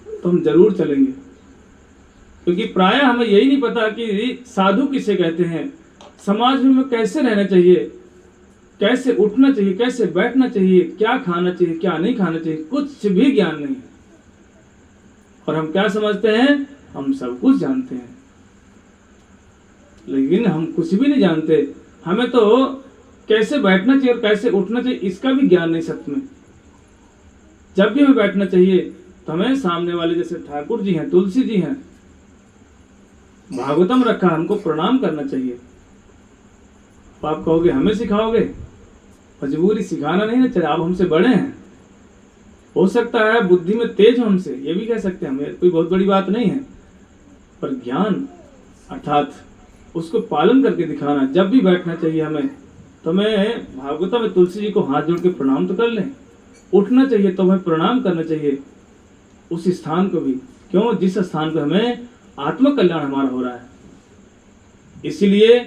तो हम जरूर चलेंगे। क्योंकि प्रायः हमें यही नहीं पता कि साधु किसे कहते हैं, समाज में कैसे रहना चाहिए, कैसे उठना चाहिए, कैसे बैठना चाहिए, क्या खाना चाहिए, क्या नहीं खाना चाहिए, कुछ भी ज्ञान नहीं है। और हम क्या समझते हैं? हम सब कुछ जानते हैं, लेकिन हम कुछ भी नहीं जानते। हमें तो कैसे बैठना चाहिए और कैसे उठना चाहिए इसका भी ज्ञान नहीं सत्य में। जब भी हमें बैठना चाहिए तो हमें सामने वाले जैसे ठाकुर जी हैं, तुलसी जी हैं, भागवतम रखा, हमको प्रणाम करना चाहिए। तो आप कहोगे हमें सिखाओगे? मजबूरी सिखाना नहीं ना, चले आप हमसे बड़े हैं, हो सकता है बुद्धि में तेज हो हमसे, ये भी कह सकते हैं, हमें कोई बहुत बड़ी बात नहीं है। पर ज्ञान अर्थात उसको पालन करके दिखाना, जब भी बैठना चाहिए हमें, तो हमें भागवतम में तुलसी जी को हाथ जोड़ के प्रणाम तो कर लें। उठना चाहिए तो हमें प्रणाम करना चाहिए उस स्थान को भी, क्यों? जिस स्थान पर हमें आत्म कल्याण हमारा हो रहा है। इसलिए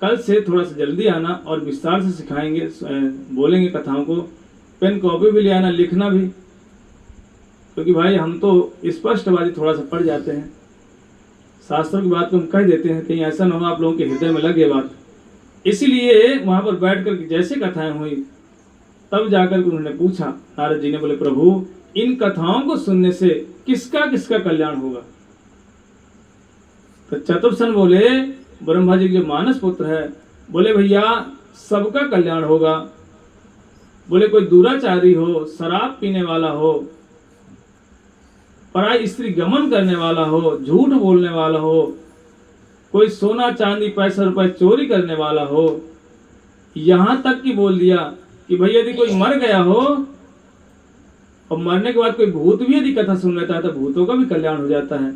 कल से थोड़ा सा जल्दी आना और विस्तार से सिखाएंगे, बोलेंगे कथाओं को। पेन कॉपी भी ले आना, लिखना भी, क्योंकि भाई हम तो स्पष्टवादी थोड़ा सा पढ़ जाते हैं, शास्त्रों की बात को हम कह देते हैं, कहीं ऐसा ना हो आप लोगों के हृदय में लगे बात। इसीलिए वहां पर बैठ कर जैसे कथाएं हुई तब जाकर के उन्होंने पूछा, नारद जी ने बोले प्रभु इन कथाओं को सुनने से किसका किसका कल्याण होगा? तो चतुर्सन बोले, ब्रह्मा जी के जो मानस पुत्र है, बोले भैया सबका कल्याण होगा। बोले कोई दुराचारी हो, शराब पीने वाला हो, पराई स्त्री गमन करने वाला हो, झूठ बोलने वाला हो, कोई सोना चांदी पैसा रुपए चोरी करने वाला हो, यहां तक कि बोल दिया कि भैया यदि कोई मर गया हो और मरने के बाद कोई भूत भी यदि कथा सुन लेता है तो भूतों का भी कल्याण हो जाता है।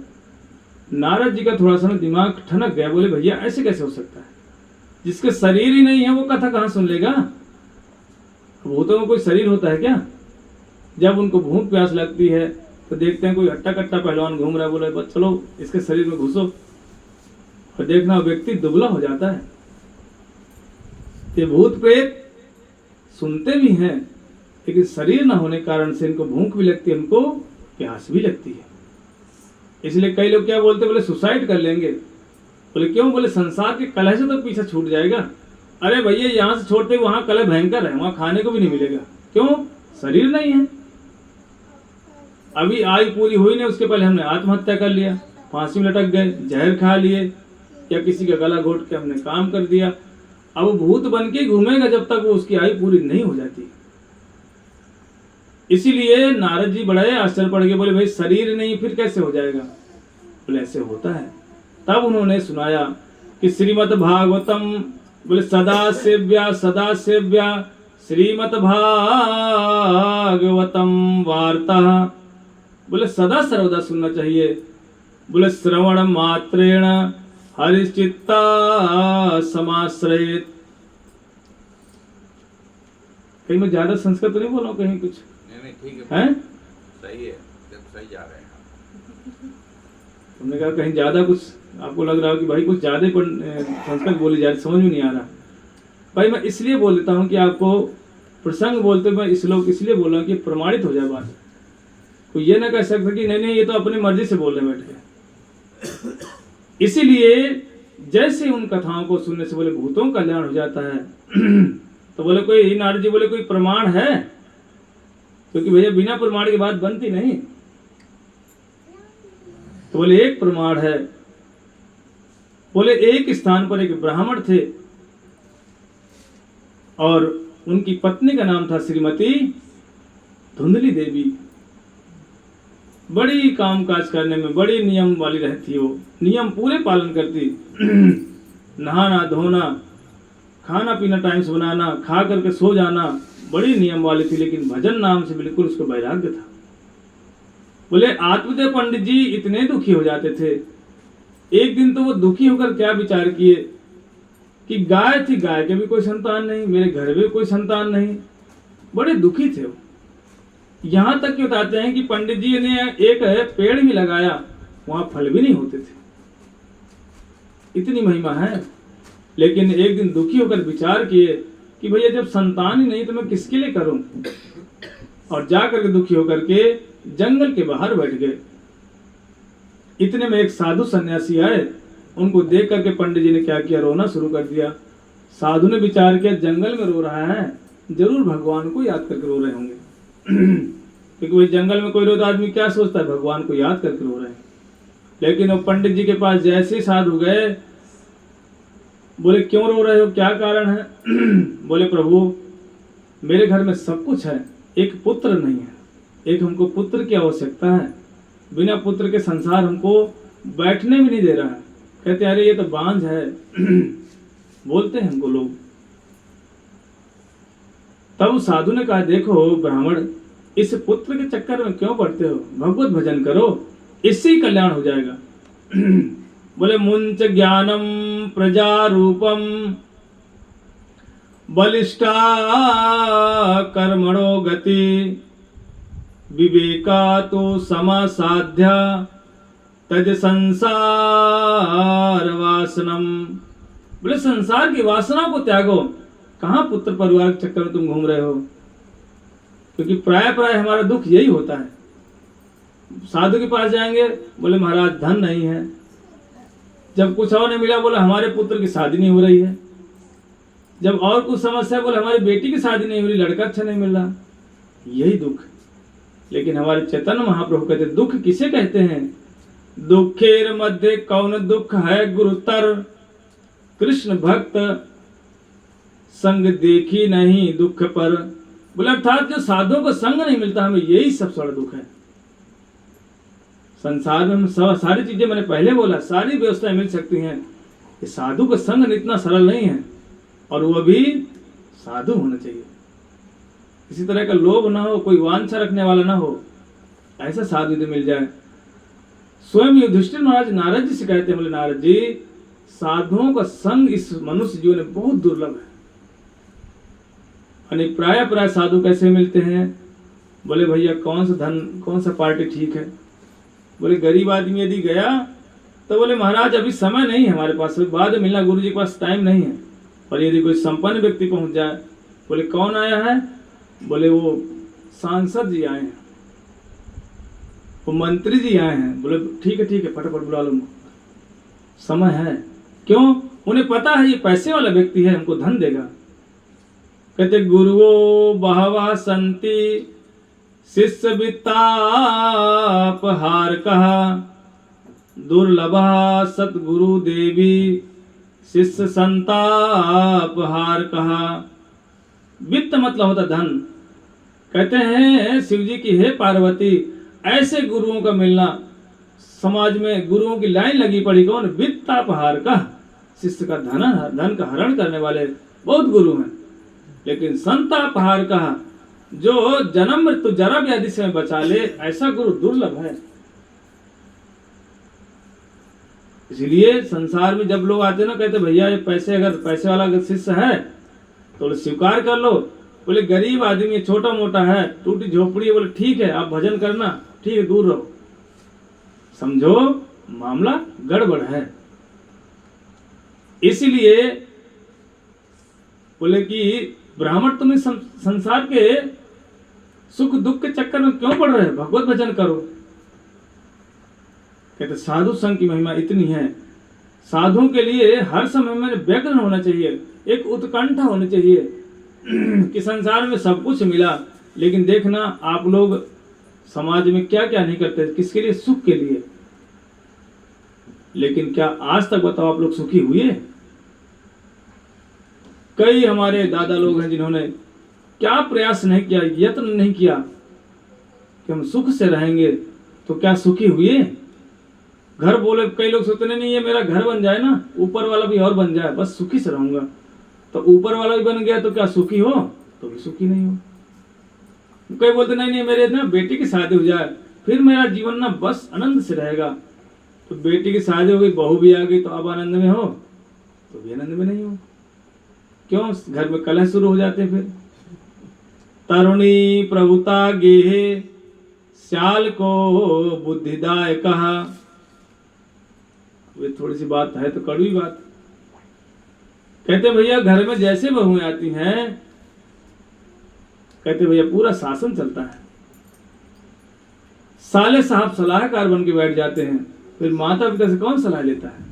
नारद जी का थोड़ा सा दिमाग ठनक गया, बोले भैया ऐसे कैसे हो सकता है? जिसके शरीर ही नहीं है वो कथा कहां सुन लेगा? भूतों में कोई शरीर होता है क्या? जब उनको भूख प्यास लगती है तो देखते हैं कोई हट्टा कट्टा पहलवान घूम रहा है, बोले बस चलो इसके शरीर में घुसो, और देखना व्यक्ति दुबला हो जाता है। ये भूत प्रेत सुनते भी हैं, लेकिन शरीर न होने के कारण से इनको भूख भी लगती है, इनको प्यास भी लगती है। इसलिए कई लोग क्या बोलते, बोले सुसाइड कर लेंगे। बोले क्यों? बोले संसार के कलह से तो पीछा छूट जाएगा। अरे भैया यहाँ से छोड़ते वहां कलह भयंकर है, वहां खाने को भी नहीं मिलेगा। क्यों? शरीर नहीं है। अभी आयु पूरी हुई नहीं, उसके पहले हमने आत्महत्या कर लिया, फांसी में लटक गए, जहर खा लिए, या किसी का गला घोट के हमने काम कर दिया। अब भूत बन के घूमेगा जब तक वो उसकी आयु पूरी नहीं हो जाती। इसीलिए नारद जी बड़े आश्चर्य पड़ गए, बोले भाई शरीर नहीं फिर कैसे हो जाएगा? बोले ऐसे होता है। तब उन्होंने सुनाया कि श्रीमद् भागवतम, बोले सदा सेव्या श्रीमद् भागवतम वार्ता, बोले सदा सर्वदा सुनना चाहिए। बोले श्रवण मात्रेण हरिचित्ता समाश्रयेत। कहीं मैं ज्यादा संस्कृत तो नहीं बोला हूं कहीं कुछ? नहीं ठीक है, सही है, सही जा रहे हैं। तुमने कहा कहीं ज्यादा कुछ आपको लग रहा हो कि भाई कुछ ज्यादा संस्कृत बोली जा रही, समझ में नहीं आ रहा। भाई मैं इसलिए बोल देता हूँ कि आपको प्रसंग बोलते मैं श्लोक इसलिए बोल रहा हूँ कि प्रमाणित हो जाए बात। कोई ये ना कह सकता कि नहीं ये तो अपनी मर्जी से बोल रहे बैठ के। इसीलिए जैसे उन कथाओं को सुनने से बोले भूतों का कल्याण हो जाता है तो बोले कोई नारद जी बोले कोई प्रमाण है? क्योंकि भैया बिना प्रमाण की बात बनती नहीं। तो बोले एक प्रमाण है। बोले एक स्थान पर एक ब्राह्मण थे और उनकी पत्नी का नाम था श्रीमती धुंधली देवी। बड़ी कामकाज करने में बड़ी नियम वाली रहती, वो नियम पूरे पालन करती। नहाना धोना, खाना पीना टाइम से बनाना, खा करके सो जाना, बड़ी नियम वाली थी। लेकिन भजन नाम से बिल्कुल उसको वैराग्य था। बोले आत्मदेव पंडित जी इतने दुखी हो जाते थे। एक दिन तो वो दुखी होकर क्या विचार किए कि गाय थी, गाय के भी कोई संतान नहीं, मेरे घर में कोई संतान नहीं। बड़े दुखी थे वो। यहां तक कि बताते हैं कि पंडित जी ने एक पेड़ भी लगाया, वहां फल भी नहीं होते थे। इतनी महिमा है। लेकिन एक दिन दुखी होकर विचार किए कि भैया जब संतान ही नहीं तो मैं किसके लिए करूं, और जाकर के दुखी होकर के जंगल के बाहर बैठ गए। इतने में एक साधु सन्यासी आए, उनको देख करके पंडित जी ने क्या किया, रोना शुरू कर दिया। साधु ने विचार किया जंगल में रो रहा है, जरूर भगवान को याद करके रो रहे होंगे। क्योंकि वही जंगल में कोई रोता आदमी क्या सोचता है, भगवान को याद करके रो रहे हैं। लेकिन वो पंडित जी के पास जैसे साधु गए, बोले क्यों रो रहे हो, क्या कारण है? बोले प्रभु मेरे घर में सब कुछ है, एक पुत्र नहीं है, एक हमको पुत्र की आवश्यकता है। बिना पुत्र के संसार हमको बैठने भी नहीं दे रहा है। कहते अरे ये तो बांझ है बोलते हैं हमको लोग। तब साधु ने कहा देखो ब्राह्मण, इस पुत्र के चक्कर में क्यों पड़ते हो, भगवत भजन करो, इससे ही कल्याण हो जाएगा। बोले मुंच ज्ञानम प्रजा रूपम बलिष्ठा कर्मणो गति विवेका तो समासाध्या तज संसार वासनम। बोले संसार की वासना को त्यागो। कहाँ पुत्र परिवार के चक्कर में तुम घूम रहे हो? क्योंकि प्राय प्राय हमारा दुख यही होता है। साधु के पास जाएंगे, बोले महाराज धन नहीं है। जब कुछ और नहीं मिला, बोले हमारे पुत्र की शादी नहीं हो रही है। जब और कुछ समस्या, बोले हमारी बेटी की शादी नहीं हो रही, लड़का अच्छा नहीं मिल रहा। यही दुख। लेकिन हमारे चैतन्य महाप्रभु कहते दुख किसे कहते हैं? दुखेर मध्य कौन दुख है गुरुतर, कृष्ण भक्त संग देखी नहीं दुख पर। बोले अर्थात जो साधुओं को संग नहीं मिलता, हमें यही सबसे बड़ा दुख है। संसार में सारी चीजें, मैंने पहले बोला, सारी व्यवस्थाएं मिल सकती हैं, कि साधु का संग इतना सरल नहीं है। और वो भी साधु होना चाहिए, किसी तरह का लोभ ना हो, कोई वांछा रखने वाला ना हो, ऐसा साधु यदि मिल जाए। स्वयं युधिष्ठिर महाराज नारद जी से कहते हैं, बोले नारद जी साधुओं का संग इस मनुष्य जीवन में बहुत दुर्लभ है। यानी प्राय प्राय साधु कैसे मिलते हैं? बोले भैया कौन सा धन, कौन सा पार्टी ठीक है? बोले गरीब आदमी यदि गया तो बोले महाराज अभी समय नहीं है हमारे पास, बाद में मिलना, गुरु जी के पास टाइम नहीं है। और यदि कोई संपन्न व्यक्ति पहुंच जाए, बोले कौन आया है? बोले वो सांसद जी आए हैं, वो मंत्री जी आए हैं। बोले ठीक है फटाफट बुला लो, समय है। क्यों? उन्हें पता है ये पैसे वाला व्यक्ति है, हमको धन देगा। कहते गुरुओ बहवा संति शिष्य वित्तापहार कहा, दुर्लभा सतगुरु देवी शिष्य संतापहार कहा। वित्त मतलब होता धन। कहते हैं शिव जी की हे पार्वती, ऐसे गुरुओं का मिलना, समाज में गुरुओं की लाइन लगी पड़ी। कौन? वित्तापहार का, शिष्य का धन का हरण करने वाले बहुत गुरु हैं। लेकिन संतापहार का, जो जन्म मृत्यु जरा व्याधि से बचा ले, ऐसा गुरु दुर्लभ है। इसलिए संसार में जब लोग आते ना, कहते भैया ये पैसे, अगर पैसे वाला अगर शिष्य है तो स्वीकार कर लो। बोले गरीब आदमी, छोटा मोटा है, टूटी झोपड़ी है, बोले ठीक है आप भजन करना, ठीक है दूर रहो। समझो मामला गड़बड़ है। इसलिए बोले कि ब्राह्मण तुम्हें संसार के सुख दुख के चक्कर में क्यों पड़ रहे हो? भगवत भजन करो। कहते साधु संघ की महिमा इतनी है। साधुओं के लिए हर समय में व्यग्र होना चाहिए, एक उत्कंठा होनी चाहिए कि संसार में सब कुछ मिला, लेकिन देखना आप लोग समाज में क्या क्या नहीं करते, किसके लिए? सुख के लिए। लेकिन क्या आज तक बताओ आप लोग सुखी हुए? कई हमारे दादा लोग हैं जिन्होंने क्या प्रयास नहीं किया, यत्न नहीं किया कि हम सुख से रहेंगे, तो क्या सुखी हुए? घर बोले, कई लोग सोचते नहीं ये मेरा घर बन जाए ना, ऊपर वाला भी और बन जाए, बस सुखी से रहूंगा। तो ऊपर वाला भी बन गया तो क्या सुखी हो? तो भी सुखी नहीं हो। कई बोलते नहीं मेरे ना बेटी की शादी हो जाए, फिर मेरा जीवन ना बस आनंद से रहेगा। तो बेटी की शादी हो गई, बहू भी आ गई, तो अब आनंद में हो? तो भी आनंद में नहीं हो। क्यों? घर में कलह शुरू हो जाते हैं। फिर तरुणी प्रभुता गेहे, श्याल को बुद्धिदाय कहा। वे थोड़ी सी बात है तो कड़वी बात। कहते भैया घर में जैसे बहुएं आती हैं, कहते भैया पूरा शासन चलता है। साले साहब सलाहकार बन के बैठ जाते हैं, फिर माता पिता से कौन सलाह लेता है?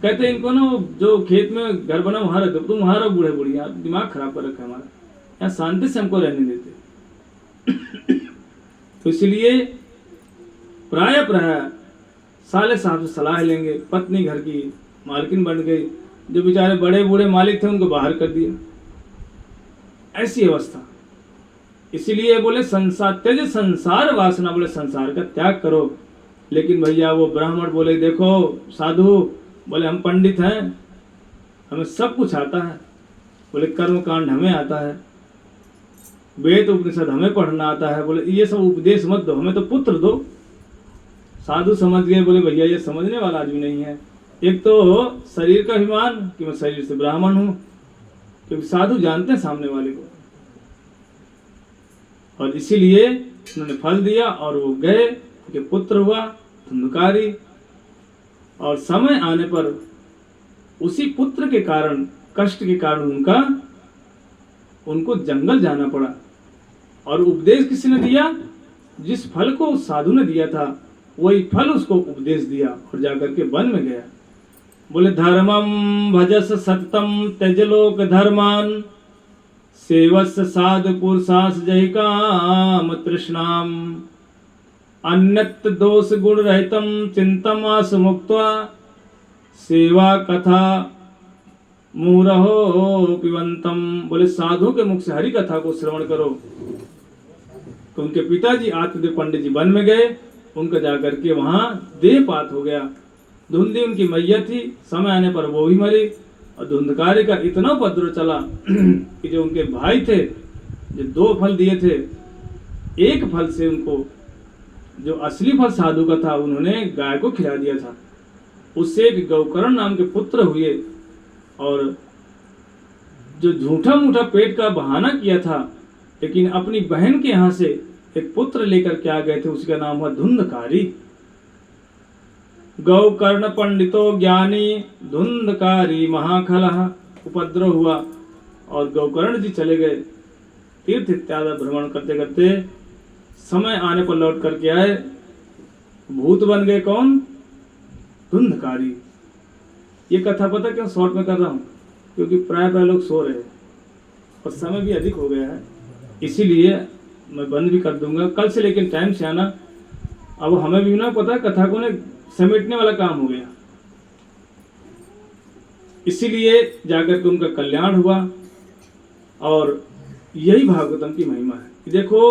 कहते हैं इनको ना जो खेत में घर बना वहां रहते, तुम वहां रहो बूढ़े बुढ़िया, दिमाग खराब कर रखा है हमारा, यहाँ शांति से हमको रहने देते। तो इसलिए प्राय साले साहब से सलाह लेंगे। पत्नी घर की मालकिन बन गई, जो बेचारे बड़े बूढ़े मालिक थे उनको बाहर कर दिया। ऐसी अवस्था। इसीलिए बोले संसार त्यज संसार वासना, बोले संसार का त्याग करो। लेकिन भैया वो ब्राह्मण बोले देखो साधु, बोले हम पंडित हैं, हमें सब कुछ आता है। बोले कर्म कांड हमें आता है, वेद उपनिषद हमें पढ़ना आता है। बोले ये सब उपदेश मत दो, हमें तो पुत्र दो। साधु समझ गए, बोले भैया ये समझने वाला आदमी नहीं है। एक तो शरीर का अभिमान कि मैं शरीर से ब्राह्मण हूं, क्योंकि साधु जानते हैं सामने वाले को। और इसीलिए उन्होंने फल दिया और वो गए, उनके पुत्र हुआ धुंधकारी। और समय आने पर उसी पुत्र के कारण, कष्ट के कारण उनको जंगल जाना पड़ा। और उपदेश किसने दिया? जिस फल को उस साधु ने दिया था वही फल उसको उपदेश दिया और जाकर के वन में गया। बोले धर्मम भजस सततम त्यजलोक धर्मान सेवस साधु पुरुषास जय काम तृष्णाम अन्यत दोष गुण रहितम चिंतम आस मुक्त्वा सेवा कथा मूरहो पिबंतम। बोले साधु के मुख से हरि कथा को श्रवण करो। तो उनके पिताजी आत्मदेव पंडित जी वन में गए, उनका जाकर के वहां देहपात हो गया। धुंधी उनकी मैया थी, समय आने पर वो भी मरी। और धुंधकारी का इतना उपद्रव चला कि जो उनके भाई थे, जो 2 फल दिए थे, एक फल से उनको, जो असली फल साधु का था, उन्होंने गाय को खिला दिया था। उससे एक गौकर्ण नाम के पुत्र हुए और जो झूठा मूठा पेट का बहाना किया था, लेकिन अपनी बहन के यहाँ से एक पुत्र लेकर के आ गए थे, उसका नाम हुआ धुंधकारी। गौकर्ण पंडितो ज्ञानी धुंधकारी महाखलः। उपद्रव हुआ और गौकर्ण जी चले गए तीर्थ इत्यादि भ्रमण करते करते। समय आने पर लौट करके आए, भूत बन गए। कौन? धुंधकारी। ये कथा पता क्यों शॉर्ट में कर रहा हूँ? क्योंकि प्राय लोग सो रहे हैं और समय भी अधिक हो गया है, इसीलिए मैं बंद भी कर दूंगा कल से। लेकिन टाइम से आना। अब हमें भी ना पता, कथा को ने समेटने वाला काम हो गया, इसीलिए जाकर के उनका कल्याण हुआ। और यही भागवतम की महिमा है कि देखो,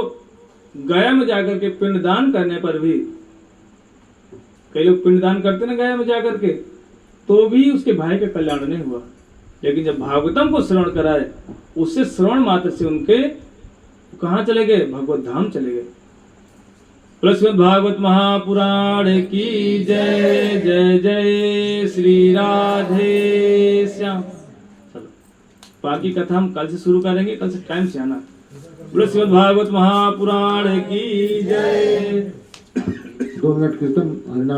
गया में जाकर के पिंडदान करने पर भी, कई लोग पिंडदान करते ना गया में जाकर के, तो भी उसके भाई का कल्याण नहीं हुआ। लेकिन जब भागवतम को श्रवण कराए, उससे श्रवण मात्र से उनके कहाँ चले गए? भगवत धाम चले गए। श्रीमद् भागवत महापुराण की जय। जय जय श्री राधे श्याम। चलो बाकी कथा हम कल से शुरू करेंगे, कल से टाइम से आना। श्रीमद् भागवत महापुराण की जय। 2 मिनट कीर्तन नाम